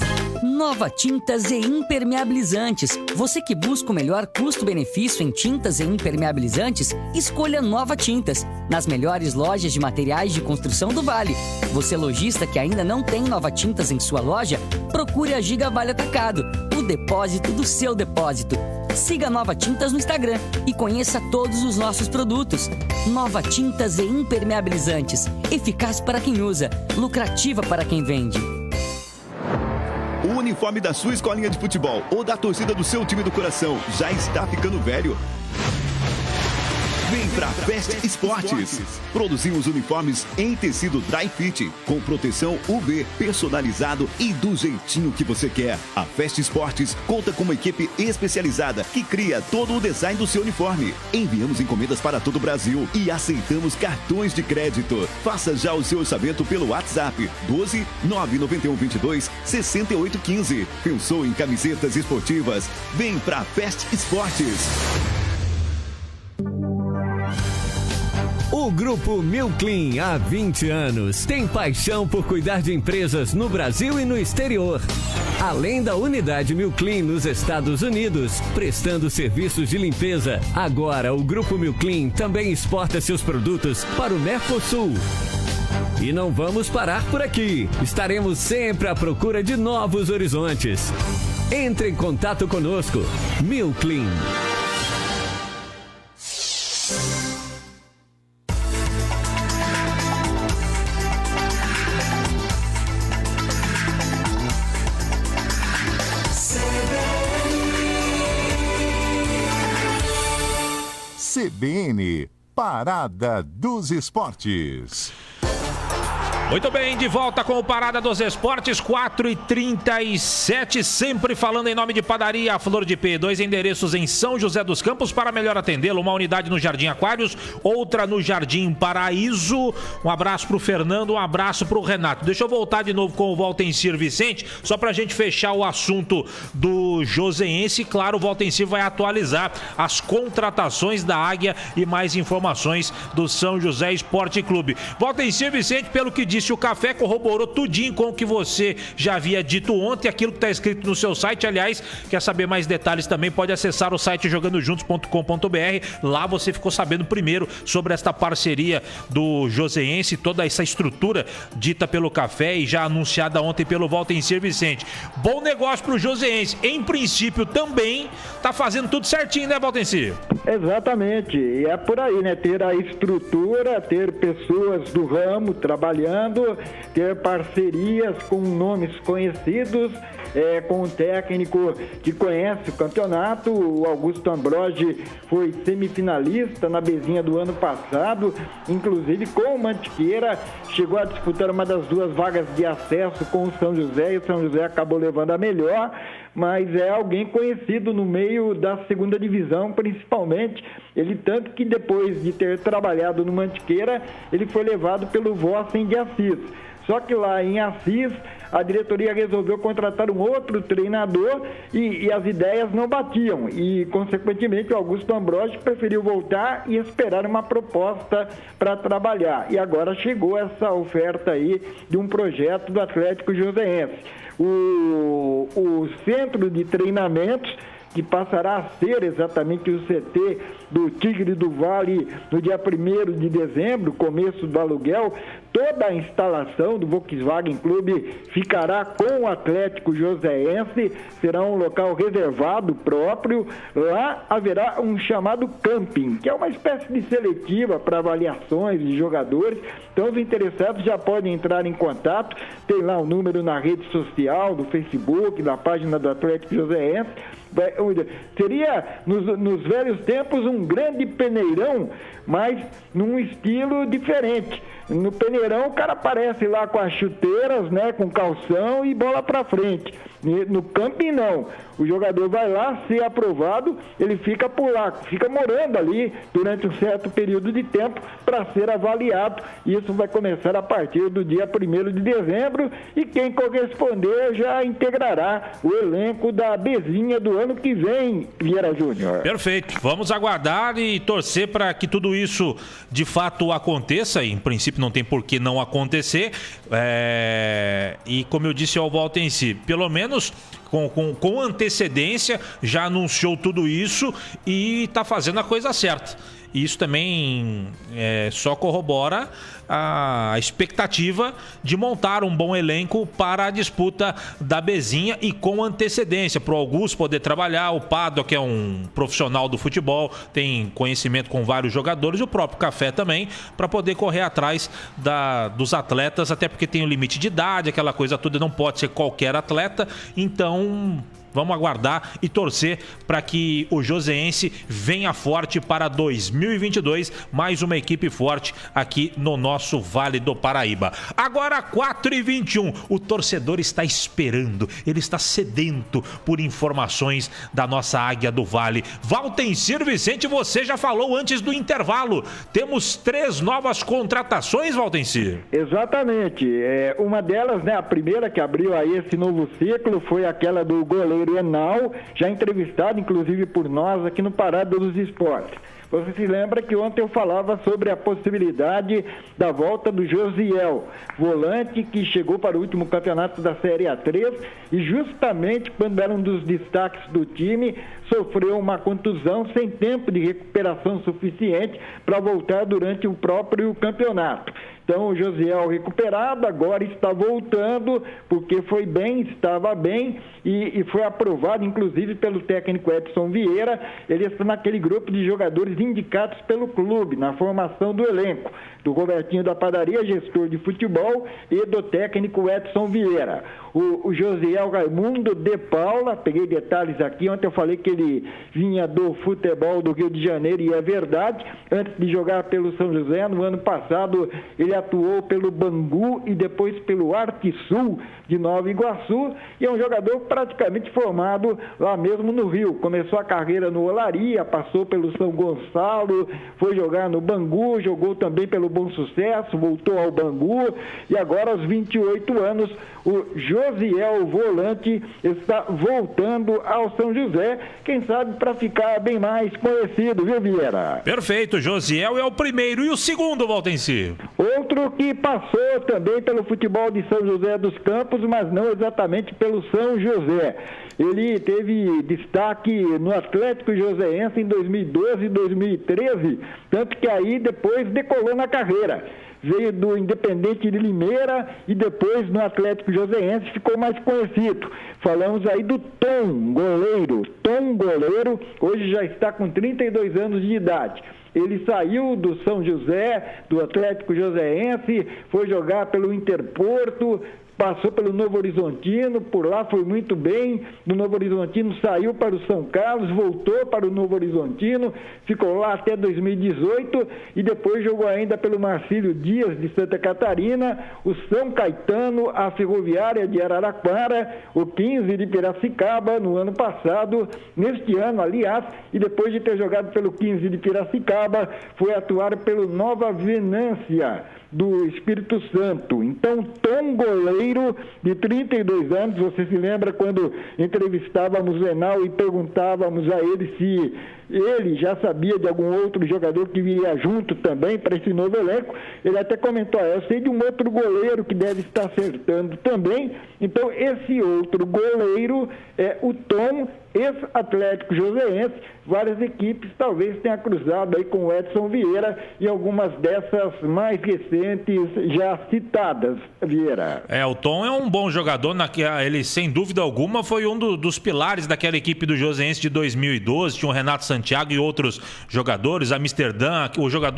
Nova Tintas e Impermeabilizantes. Você que busca o melhor custo-benefício em tintas e impermeabilizantes, escolha Nova Tintas, nas melhores lojas de materiais de construção do Vale. Você lojista que ainda não tem Nova Tintas em sua loja, procure a Giga Vale Atacado, o depósito do seu depósito. Siga Nova Tintas no Instagram e conheça todos os nossos produtos. Nova Tintas e Impermeabilizantes. Eficaz para quem usa, lucrativa para quem vende. O uniforme da sua escolinha de futebol ou da torcida do seu time do coração já está ficando velho? Vem pra Fest Esportes. Produzimos uniformes em tecido dry fit, com proteção UV, personalizado e do jeitinho que você quer. A Fest Esportes conta com uma equipe especializada que cria todo o design do seu uniforme. Enviamos encomendas para todo o Brasil e aceitamos cartões de crédito. Faça já o seu orçamento pelo WhatsApp 12 991 22 68 15. Pensou em camisetas esportivas? Vem pra Fest Esportes. O Grupo Milclean, há 20 anos, tem paixão por cuidar de empresas no Brasil e no exterior. Além da unidade Milclean nos Estados Unidos, prestando serviços de limpeza, agora o Grupo Milclean também exporta seus produtos para o Mercosul. E não vamos parar por aqui. Estaremos sempre à procura de novos horizontes. Entre em contato conosco. Milclean. CBN, Parada dos Esportes. Muito bem, de volta com o Parada dos Esportes, 4h37, sempre falando em nome de Padaria Flor de P. 2 endereços em São José dos Campos para melhor atendê-lo. Uma unidade no Jardim Aquários, outra no Jardim Paraíso. Um abraço pro Fernando, um abraço pro Renato. Deixa eu voltar de novo com o Valtencir Vicente, só pra gente fechar o assunto do Joseense. Claro, o Valtencir vai atualizar as contratações da Águia e mais informações do São José Esporte Clube. Valtencir Vicente, pelo que disse o Café, corroborou tudinho com o que você já havia dito ontem, aquilo que está escrito no seu site. Aliás, quer saber mais detalhes também, pode acessar o site jogandojuntos.com.br. Lá você ficou sabendo primeiro sobre esta parceria do Joseense, toda essa estrutura dita pelo Café e já anunciada ontem pelo Valtencir Vicente. Bom negócio para o Joseense. Em princípio também está fazendo tudo certinho, né, Valtencir? Exatamente, e é por aí, né? Ter a estrutura, ter pessoas do ramo trabalhando, ter parcerias com nomes conhecidos, com um técnico que conhece o campeonato. O Augusto Ambrogi foi semifinalista na Bezinha do ano passado, inclusive com o Mantiqueira, chegou a disputar uma das duas vagas de acesso com o São José, e o São José acabou levando a melhor, mas é alguém conhecido no meio da segunda divisão, principalmente. Ele, tanto que depois de ter trabalhado no Mantiqueira, ele foi levado pelo Vossen de Assis. Só que lá em Assis, a diretoria resolveu contratar um outro treinador e as ideias não batiam. E, consequentemente, o Augusto Ambrósio preferiu voltar e esperar uma proposta para trabalhar. E agora chegou essa oferta aí de um projeto do Atlético Joseense. O centro de treinamentos, que passará a ser exatamente o CT do Tigre do Vale no dia 1º de dezembro, começo do aluguel. Toda a instalação do Volkswagen Clube ficará com o Atlético Joseense, será um local reservado próprio. Lá haverá um chamado camping, que é uma espécie de seletiva para avaliações de jogadores. Então os interessados já podem entrar em contato, tem lá o número na rede social, do Facebook, na página do Atlético Joseense. Seria, nos velhos tempos, um grande peneirão, mas num estilo diferente. No peneirão, o cara aparece lá com as chuteiras, né, com calção e bola pra frente. No camping, não. O jogador vai lá, se aprovado, ele fica por lá, fica morando ali durante um certo período de tempo para ser avaliado. Isso vai começar a partir do dia 1º de dezembro e quem corresponder já integrará o elenco da Bezinha do ano que vem, Vieira Júnior. Perfeito. Vamos aguardar e torcer para que tudo isso de fato aconteça. Em princípio não tem por que não acontecer. E como eu disse ao Valtenci, pelo menos com antecedência já anunciou tudo isso e está fazendo a coisa certa. Isso também só corrobora a expectativa de montar um bom elenco para a disputa da Bezinha e com antecedência, para o Augusto poder trabalhar, o Pado, que é um profissional do futebol, tem conhecimento com vários jogadores, e o próprio Café também, para poder correr atrás dos atletas, até porque tem um limite de idade, aquela coisa toda, não pode ser qualquer atleta, então vamos aguardar e torcer para que o Joseense venha forte para 2022, mais uma equipe forte aqui no nosso Vale do Paraíba. Agora 4h21, o torcedor está esperando, ele está sedento por informações da nossa Águia do Vale. Valtencir Vicente, você já falou antes do intervalo, temos 3 novas contratações, Valtencir? Exatamente, uma delas, né, a primeira que abriu aí esse novo ciclo foi aquela do goleiro Enal, já entrevistado inclusive por nós aqui no Parada dos Esportes. Você se lembra que ontem eu falava sobre a possibilidade da volta do Josiel, volante que chegou para o último campeonato da Série A3 e justamente quando era um dos destaques do time, sofreu uma contusão sem tempo de recuperação suficiente para voltar durante o próprio campeonato. Então o Josiel recuperado agora está voltando porque foi bem, estava bem e foi aprovado inclusive pelo técnico Edson Vieira. Ele está naquele grupo de jogadores indicados pelo clube, na formação do elenco, do Robertinho da Padaria, gestor de futebol, e do técnico Edson Vieira. O Josiel Raimundo de Paula, peguei detalhes aqui, ontem eu falei que ele vinha do futebol do Rio de Janeiro e é verdade, antes de jogar pelo São José, no ano passado ele atuou pelo Bangu e depois pelo Arte Sul de Nova Iguaçu e é um jogador praticamente formado lá mesmo no Rio. Começou a carreira no Olaria, passou pelo São Gonçalo, foi jogar no Bangu, jogou também pelo Bom Sucesso, voltou ao Bangu e agora aos 28 anos o Josiel volante está voltando ao São José, quem sabe para ficar bem mais conhecido, viu, Vieira? Perfeito, Josiel é o primeiro. E o segundo, Valtencir? Outro que passou também pelo futebol de São José dos Campos, mas não exatamente pelo São José. Ele teve destaque no Atlético Joseense em 2012 e 2013, tanto que aí depois decolou na carreira. Veio do Independente de Limeira e depois no Atlético Joseense ficou mais conhecido. Falamos aí do Tom Goleiro. Tom Goleiro hoje já está com 32 anos de idade. Ele saiu do São José, do Atlético Joseense, foi jogar pelo Interporto, passou pelo Novo Horizontino, por lá foi muito bem, no Novo Horizontino saiu para o São Carlos, voltou para o Novo Horizontino, ficou lá até 2018 e depois jogou ainda pelo Marcílio Dias de Santa Catarina, o São Caetano, a Ferroviária de Araraquara, o 15 de Piracicaba no ano passado, neste ano, aliás, e depois de ter jogado pelo 15 de Piracicaba, foi atuar pelo Nova Venância do Espírito Santo. Então, Tom, goleiro de 32 anos, você se lembra quando entrevistávamos o Enal e perguntávamos a ele se ele já sabia de algum outro jogador que viria junto também para esse novo elenco. Ele até comentou, eu sei de um outro goleiro que deve estar acertando também. Então, esse outro goleiro é o Tom, ex-Atlético Joseense. Várias equipes talvez tenham cruzado aí com o Edson Vieira e algumas dessas mais recentes já citadas, Vieira. O Tom é um bom jogador, ele sem dúvida alguma foi um dos pilares daquela equipe do Joseense de 2012, tinha o Renato Santiago e outros jogadores, Amsterdã,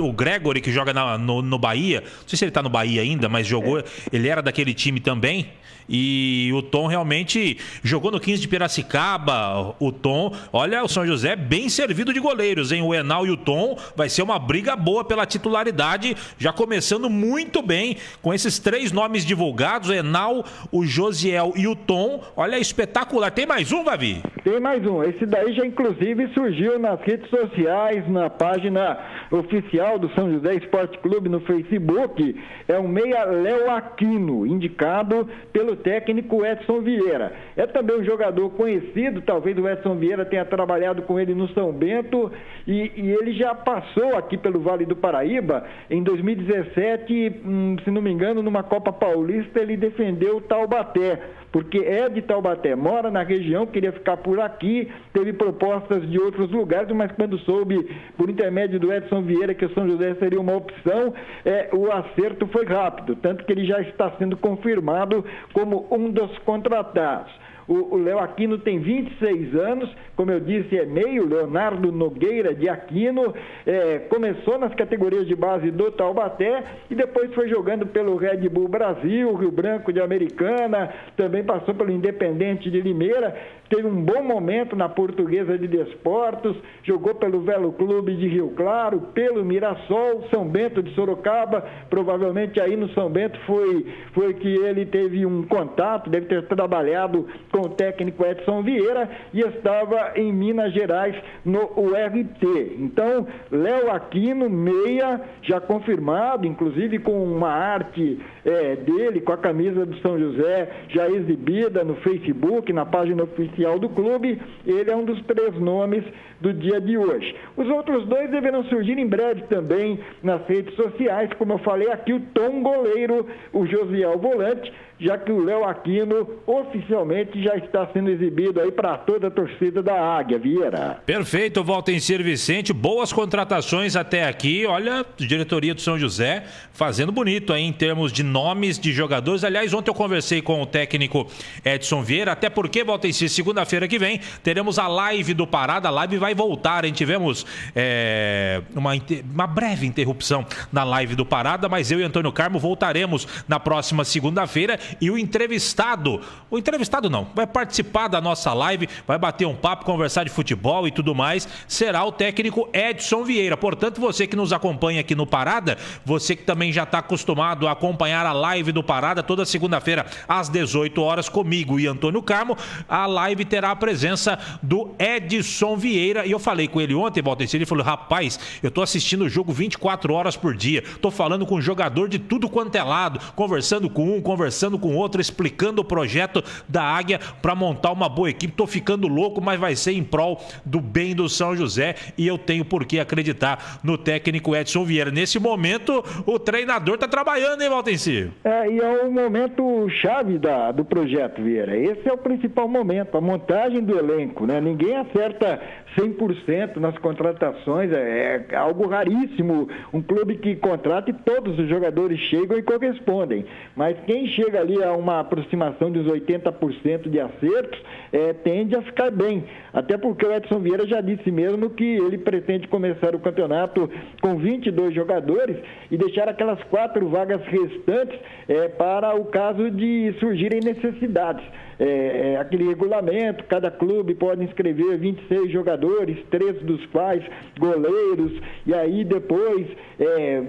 o Gregory que joga no Bahia, não sei se ele está no Bahia ainda, mas jogou, ele era daquele time também. E o Tom realmente jogou no 15 de Piracicaba. O Tom, olha, o São José bem servido de goleiros, hein? O Enal e o Tom vai ser uma briga boa pela titularidade, já começando muito bem com esses 3 nomes divulgados, o Enal, o Josiel e o Tom. Olha, espetacular. Tem mais um, Vavi? Tem mais um. Esse daí já inclusive surgiu nas redes sociais, na página oficial do São José Esporte Clube no Facebook. É o meia Léo Aquino, indicado pelo técnico Edson Vieira. É também um jogador conhecido, talvez o Edson Vieira tenha trabalhado com ele no São Bento e ele já passou aqui pelo Vale do Paraíba. Em 2017, se não me engano, numa Copa Paulista, ele defendeu o Taubaté, porque é de Taubaté, mora na região, queria ficar por aqui, teve propostas de outros lugares, mas quando soube, por intermédio do Edson Vieira, que o São José seria uma opção, o acerto foi rápido, tanto que ele já está sendo confirmado como um dos contratados. O Léo Aquino tem 26 anos, como eu disse, é meio, Leonardo Nogueira de Aquino, começou nas categorias de base do Taubaté e depois foi jogando pelo Red Bull Brasil, Rio Branco de Americana, também passou pelo Independente de Limeira, teve um bom momento na Portuguesa de Desportos, jogou pelo Velo Clube de Rio Claro, pelo Mirassol, São Bento de Sorocaba, provavelmente aí no São Bento foi que ele teve um contato, deve ter trabalhado com o técnico Edson Vieira e estava em Minas Gerais no URT. Então, Léo Aquino, meia, já confirmado, inclusive com uma arte dele, com a camisa do São José já exibida no Facebook, na página oficial do clube. Ele é um dos 3 nomes do dia de hoje. Os outros 2 deverão surgir em breve também nas redes sociais, como eu falei aqui, o Tom, goleiro, o Josiel, volante, já que o Léo Aquino oficialmente já está sendo exibido aí para toda a torcida da Águia, Vieira. Perfeito, Valtencir Vicente, boas contratações até aqui, olha, diretoria do São José fazendo bonito aí em termos de nomes de jogadores. Aliás, ontem eu conversei com o técnico Edson Vieira, até porque, Valtencir, segunda-feira que vem teremos a live do Parada, a live vai voltar, hein? Tivemos uma breve interrupção na live do Parada, mas eu e Antônio Carmo voltaremos na próxima segunda-feira. E o entrevistado não, vai participar da nossa live, vai bater um papo, conversar de futebol e tudo mais, será o técnico Edson Vieira. Portanto, você que nos acompanha aqui no Parada, você que também já está acostumado a acompanhar a live do Parada toda segunda-feira às 18 horas comigo e Antônio Carmo, a live terá a presença do Edson Vieira. E eu falei com ele ontem, Valtencir, ele falou, rapaz, eu tô assistindo o jogo 24 horas por dia, tô falando com um jogador de tudo quanto é lado, conversando com um, conversando com outro, explicando o projeto da Águia para montar uma boa equipe. Tô ficando louco, mas vai ser em prol do bem do São José e eu tenho por que acreditar no técnico Edson Vieira. Nesse momento, o treinador tá trabalhando, hein, Valtencir? E é o momento chave do projeto, Vieira. Esse é o principal momento, a montagem do elenco, né? Ninguém acerta 100% nas contratações, é algo raríssimo. Um clube que contrata e todos os jogadores chegam e correspondem. Mas quem chega ali a uma aproximação dos 80% de acertos, tende a ficar bem. Até porque o Edson Vieira já disse mesmo que ele pretende começar o campeonato com 22 jogadores e deixar aquelas 4 vagas restantes para o caso de surgirem necessidades. Aquele regulamento, cada clube pode inscrever 26 jogadores, 3 dos quais goleiros, e aí depois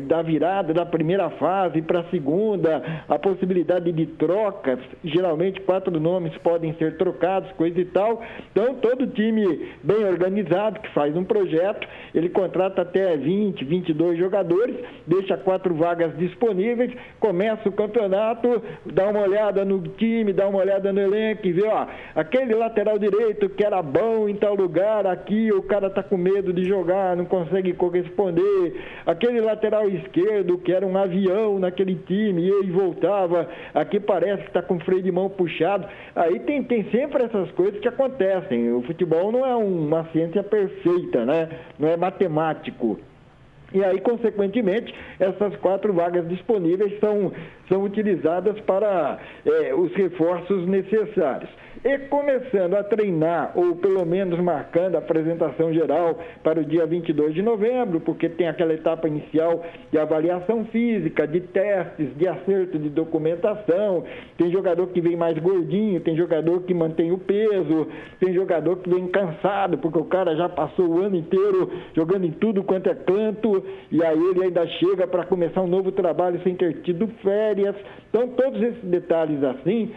da virada da primeira fase para a segunda, a possibilidade de trocas, geralmente 4 nomes podem podem ser trocados, coisa e tal. Então, todo time bem organizado, que faz um projeto, ele contrata até 20, 22 jogadores, deixa 4 vagas disponíveis, começa o campeonato, dá uma olhada no time, dá uma olhada no elenco e vê, ó, aquele lateral direito que era bom em tal lugar, aqui o cara tá com medo de jogar, não consegue corresponder, aquele lateral esquerdo que era um avião naquele time e voltava, aqui parece que está com freio de mão puxado. Aí tem sempre essas coisas que acontecem. O futebol não é uma ciência perfeita, né? Não é matemático. E aí, consequentemente, essas 4 vagas disponíveis são utilizadas para os reforços necessários. E começando a treinar, ou pelo menos marcando a apresentação geral para o dia 22 de novembro, porque tem aquela etapa inicial de avaliação física, de testes, de acerto de documentação. Tem jogador que vem mais gordinho, tem jogador que mantém o peso, tem jogador que vem cansado, porque o cara já passou o ano inteiro jogando em tudo quanto é canto, e aí ele ainda chega para começar um novo trabalho sem ter tido férias. Então, todos esses detalhes assim,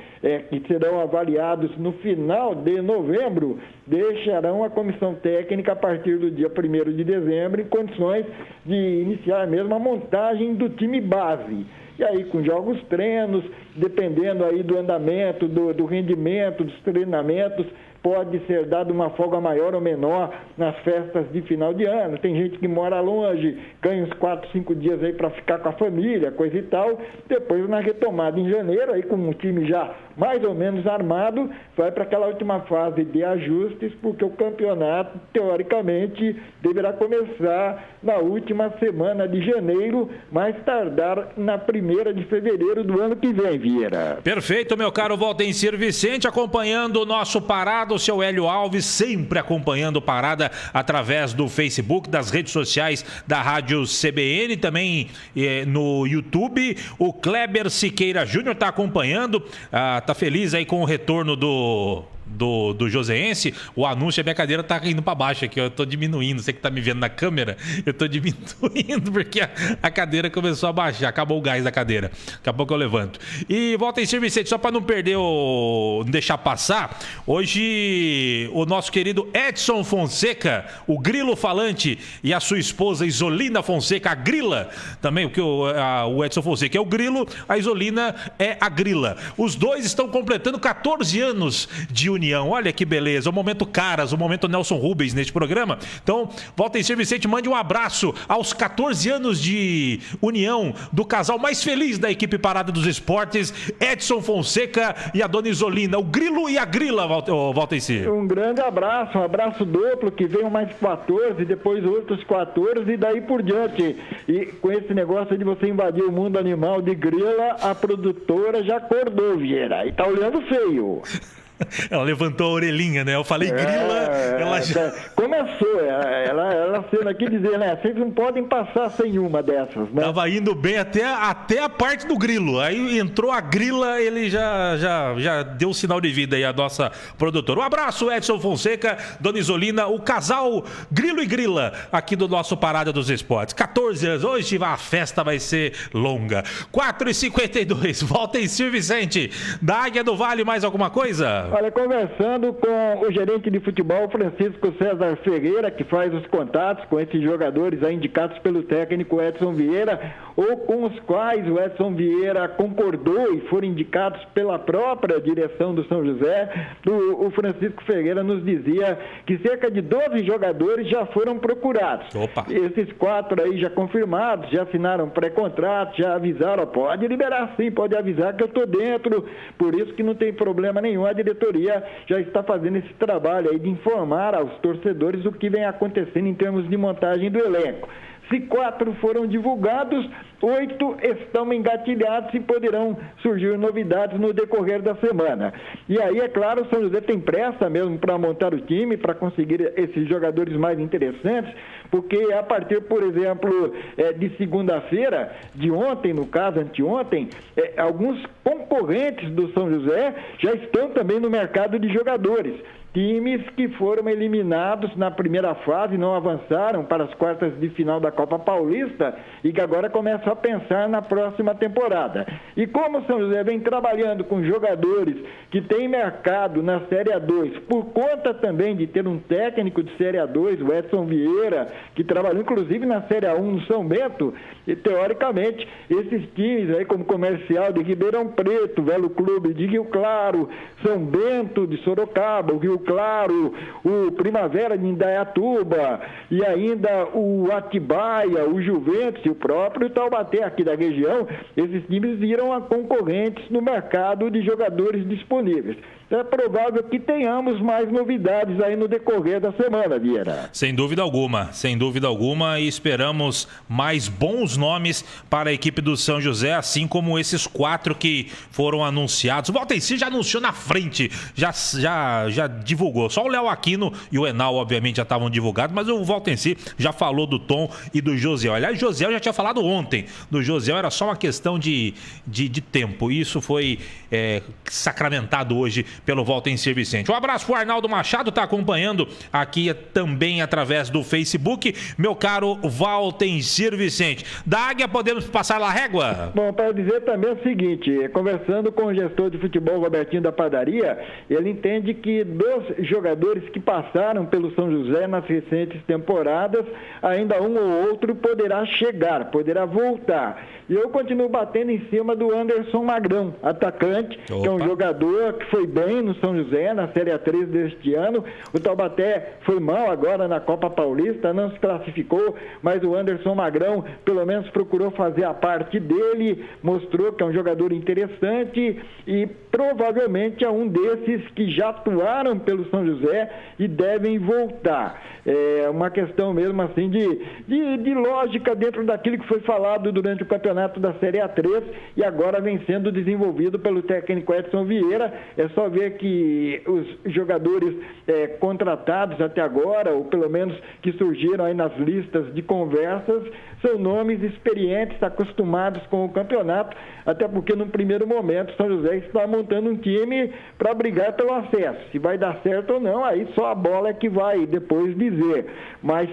que serão avaliados no final de novembro, deixarão a comissão técnica a partir do dia 1º de dezembro em condições de iniciar mesmo a montagem do time base. E aí, com jogos treinos, dependendo aí do andamento, do rendimento, dos treinamentos, pode ser dado uma folga maior ou menor nas festas de final de ano. Tem gente que mora longe, ganha uns 4, 5 dias aí para ficar com a família, coisa e tal. Depois, na retomada em janeiro, aí com um time já mais ou menos armado, vai para aquela última fase de ajustes, porque o campeonato, teoricamente, deverá começar na última semana de janeiro, mais tardar na 1ª de fevereiro do ano que vem, Vieira. Perfeito, meu caro Valtencir Vicente, acompanhando o nosso Parada, o seu Hélio Alves, sempre acompanhando o Parada através do Facebook, das redes sociais da Rádio CBN, também no YouTube. O Kleber Siqueira Júnior está acompanhando, tá feliz aí com o retorno do Joseense. O anúncio, a minha cadeira tá indo para baixo aqui, eu tô diminuindo, você que tá me vendo na câmera, eu tô diminuindo porque a cadeira começou a baixar, acabou o gás da cadeira, daqui a pouco eu levanto. E volta em serviço, só para não perder não deixar passar, hoje o nosso querido Edson Fonseca, o Grilo Falante, e a sua esposa Isolina Fonseca, a Grila, também, porque o Edson Fonseca é o Grilo, a Isolina é a Grila. Os dois estão completando 14 anos de união. Olha que beleza. O momento Caras, o momento Nelson Rubens neste programa. Então, Valtencir Vicente, mande um abraço aos 14 anos de união do casal mais feliz da equipe Parada dos Esportes, Edson Fonseca e a dona Isolina, o Grilo e a Grila, Valtencir. Um grande abraço, um abraço duplo, que venham mais 14, depois outros 14 e daí por diante. E com esse negócio de você invadir o mundo animal de grila, a produtora já acordou, Vieira, e tá olhando feio. Ela levantou a orelhinha, né? Eu falei grila, ela já... Começou, ela sendo aqui dizer, né? Vocês não podem passar sem uma dessas, né? Tava indo bem até a parte do grilo. Aí entrou a grila, ele já deu sinal de vida aí, a nossa produtora. Um abraço, Edson Fonseca, dona Isolina, o casal Grilo e Grila, aqui do nosso Parada dos Esportes. 14 anos, hoje a festa vai ser longa. 4h52, Valtencir Vicente, da Águia do Vale, mais alguma coisa? Olha, conversando com o gerente de futebol, Francisco César Ferreira, que faz os contatos com esses jogadores aí indicados pelo técnico Edson Vieira, ou com os quais o Edson Vieira concordou e foram indicados pela própria direção do São José, o Francisco Ferreira nos dizia que cerca de 12 jogadores já foram procurados. Opa. Esses 4 aí já confirmados, já assinaram pré-contrato, já avisaram, pode liberar sim, pode avisar que eu estou dentro, por isso que não tem problema nenhum, a diretoria já está fazendo esse trabalho aí de informar aos torcedores o que vem acontecendo em termos de montagem do elenco. Se 4 foram divulgados, 8 estão engatilhados e poderão surgir novidades no decorrer da semana. E aí, é claro, o São José tem pressa mesmo para montar o time, para conseguir esses jogadores mais interessantes, porque a partir, por exemplo, de segunda-feira, de ontem, no caso, anteontem, alguns concorrentes do São José já estão também no mercado de jogadores. times que foram eliminados na primeira fase, não avançaram para as quartas de final da Copa Paulista e que agora começam a pensar na próxima temporada. E como o São José vem trabalhando com jogadores que têm mercado na Série A2, por conta também de ter um técnico de Série A2, o Edson Vieira, que trabalhou inclusive na Série A1 no São Bento, e teoricamente esses times aí como Comercial de Ribeirão Preto, Velo Clube de Rio Claro, São Bento de Sorocaba, o Rio Claro, o Primavera de Indaiatuba e ainda o Atibaia, o Juventus e o próprio Taubaté aqui da região, esses times viram a concorrentes no mercado de jogadores disponíveis. É provável que tenhamos mais novidades aí no decorrer da semana, Vieira. Sem dúvida alguma, e esperamos mais bons nomes para a equipe do São José, assim como esses 4 que foram anunciados. O Valtenci já anunciou na frente, já divulgou. Só o Léo Aquino e o Enal, obviamente, já estavam divulgados, mas o Valtenci já falou do Tom e do Josiel. Aliás, o Josiel já tinha falado ontem. Do Josiel era só uma questão de tempo. Isso foi sacramentado hoje pelo Valtencir Vicente. Um abraço pro Arnaldo Machado, tá acompanhando aqui também através do Facebook. Meu caro Valtencir Vicente, da Águia podemos passar lá régua? Bom, para dizer também o seguinte, conversando com o gestor de futebol Robertinho da Padaria, ele entende que dos jogadores que passaram pelo São José nas recentes temporadas, ainda um ou outro poderá chegar, poderá voltar. E eu continuo batendo em cima do Anderson Magrão, atacante, que é um jogador que foi bem no São José, na Série A3 deste ano. O Taubaté foi mal agora na Copa Paulista, não se classificou, mas o Anderson Magrão pelo menos procurou fazer a parte dele, mostrou que é um jogador interessante e provavelmente é um desses que já atuaram pelo São José e devem voltar. É uma questão mesmo assim de lógica dentro daquilo que foi falado durante o campeonato da Série A3 e agora vem sendo desenvolvido pelo técnico Edson Vieira. É só ver que os jogadores contratados até agora, ou pelo menos que surgiram aí nas listas de conversas, são nomes experientes, acostumados com o campeonato, até porque no primeiro momento São José está montando um time para brigar pelo acesso. Se vai dar certo ou não, aí só a bola é que vai depois dizer. Mas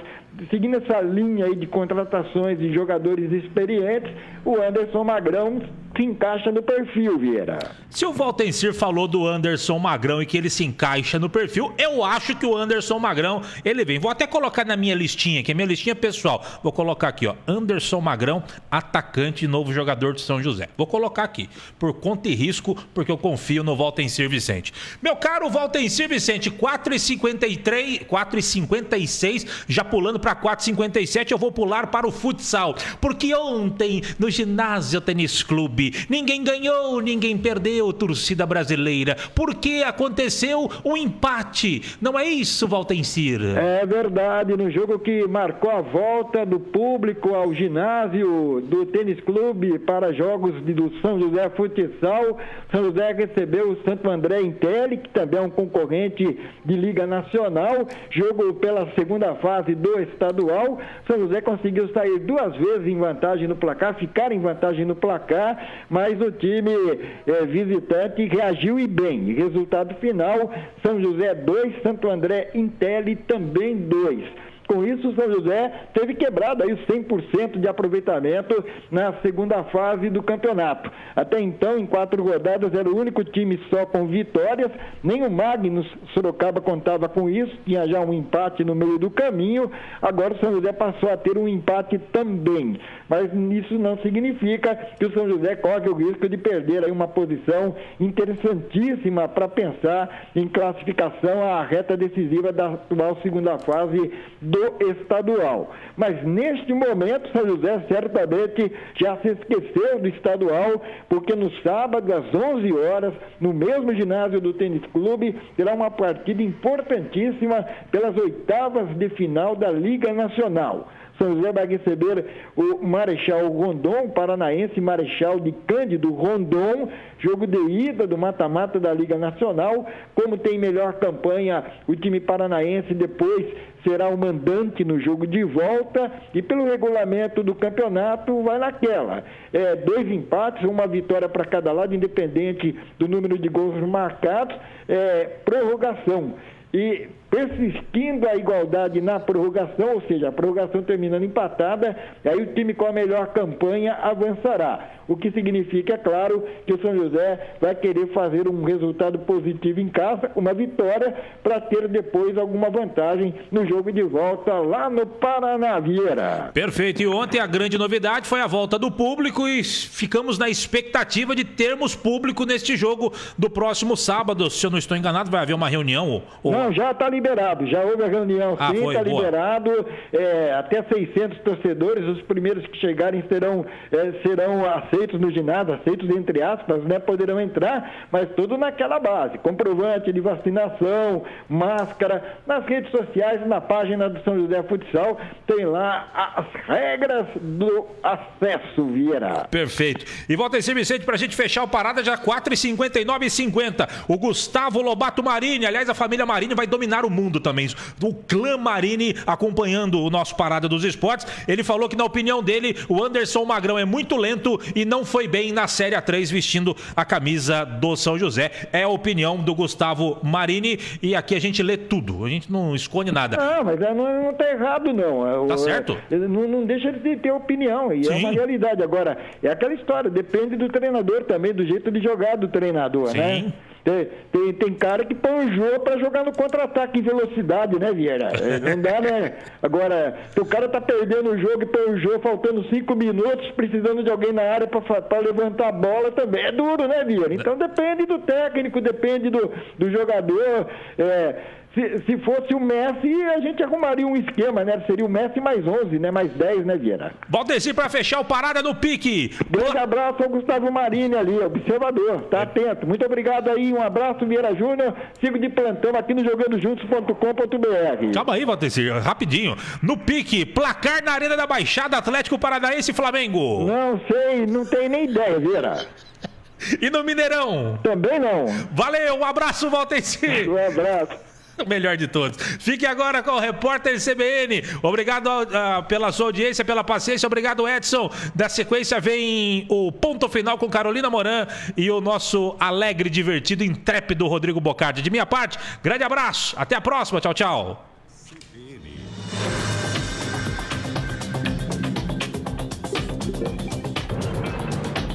seguindo essa linha aí de contratações de jogadores experientes, o Anderson Magrão se encaixa no perfil, Vieira. Se o Valtencir falou do Anderson Magrão e que ele se encaixa no perfil, eu acho que o Anderson Magrão, ele vem. Vou até colocar na minha listinha, que é minha listinha pessoal. Vou colocar aqui, ó, Anderson Magrão, atacante, novo jogador de São José. Vou colocar aqui, por conta e risco, porque eu confio no Valtencir Vicente. Meu caro Valtencir Vicente, 4h53, 4h56, já pulando para 4h57, eu vou pular para o futsal. Porque ontem, no Ginásio Tênis Clube, ninguém ganhou, ninguém perdeu, torcida brasileira, porque aconteceu um empate. Não é isso, Valtencir? É verdade, no jogo que marcou a volta do público ao ginásio do Tênis Clube para jogos do São José Futsal, São José recebeu o Santo André Intelli, que também é um concorrente de Liga Nacional, jogo pela segunda fase do estadual. São José conseguiu sair 2 vezes em vantagem no placar, ficar em vantagem no placar, mas o time visitante reagiu e bem. Resultado final, São José 2, Santo André Intelli também 2. Com isso, o São José teve quebrado aí o 100% de aproveitamento na segunda fase do campeonato. Até então, em 4 rodadas, era o único time só com vitórias. Nem o Magnus Sorocaba contava com isso, tinha já um empate no meio do caminho. Agora o São José passou a ter um empate também. Mas isso não significa que o São José corre o risco de perder aí uma posição interessantíssima para pensar em classificação à reta decisiva da atual segunda fase do estadual. Mas neste momento, São José certamente já se esqueceu do estadual, porque no sábado, às 11 horas, no mesmo ginásio do Tênis Clube, terá uma partida importantíssima pelas oitavas de final da Liga Nacional. São José vai receber o Marechal Rondon, paranaense Marechal de Cândido Rondon, jogo de ida do mata-mata da Liga Nacional. Como tem melhor campanha, o time paranaense depois será o mandante no jogo de volta e pelo regulamento do campeonato vai naquela. 2 empates, uma vitória para cada lado, independente do número de gols marcados, prorrogação. e persistindo a igualdade na prorrogação, ou seja, a prorrogação terminando empatada, aí o time com a melhor campanha avançará. O que significa, é claro, que o São José vai querer fazer um resultado positivo em casa, uma vitória, para ter depois alguma vantagem no jogo de volta lá no Paranavieira. Perfeito. E ontem a grande novidade foi a volta do público e ficamos na expectativa de termos público neste jogo do próximo sábado. Se eu não estou enganado, vai haver uma reunião? Não, já está liberado. Já houve a reunião, sim, está liberado. Até 600 torcedores. Os primeiros que chegarem serão aceitos no ginásio, aceitos entre aspas, né? Poderão entrar, mas tudo naquela base. Comprovante de vacinação, máscara. Nas redes sociais, na página do São José Futsal, tem lá as regras do acesso, Vieira. Perfeito. E volta esse Vicente pra gente fechar o Parada já 4h59:50. O Gustavo Lobato Marini, aliás, a família Marini vai dominar o mundo também. O clã Marini acompanhando o nosso Parada dos Esportes. Ele falou que, na opinião dele, o Anderson Magrão é muito lento e não foi bem na Série A3 vestindo a camisa do São José. É a opinião do Gustavo Marini e aqui a gente lê tudo. A gente não esconde nada. Não, mas não tá errado, não. Tá certo? Não deixa de ter opinião. E é uma realidade. Agora, é aquela história. Depende do treinador também, do jeito de jogar do treinador, né? Tem cara que põe o jogo pra jogar no contra-ataque em velocidade, né, Vieira? Não dá, né? Agora, se o cara tá perdendo o jogo e põe o jogo faltando 5 minutos, precisando de alguém na área pra levantar a bola também, é duro, né, Vieira? Então depende do técnico, depende do jogador. Se fosse o Messi, a gente arrumaria um esquema, né? Seria o Messi mais 11, né? Mais 10, né, Vieira? Valdeci pra fechar o Parada no pique. Grande abraço ao Gustavo Marini ali, observador. Tá atento. Muito obrigado aí. Um abraço, Vieira Júnior. Sigo de plantão aqui no jogandojuntos.com.br. Calma aí, Valdeci. Rapidinho. No pique, placar na Arena da Baixada, Atlético Paranaense e Flamengo. Não sei, não tenho nem ideia, Vieira. E no Mineirão? Também não. Valeu, um abraço, Valdeci. Um abraço. O melhor de todos. Fique agora com o repórter CBN. Obrigado pela sua audiência, pela paciência. Obrigado, Edson. Da sequência vem o ponto final com Carolina Moran e o nosso alegre, divertido, intrépido Rodrigo Bocardi. De minha parte, grande abraço. Até a próxima. Tchau, tchau.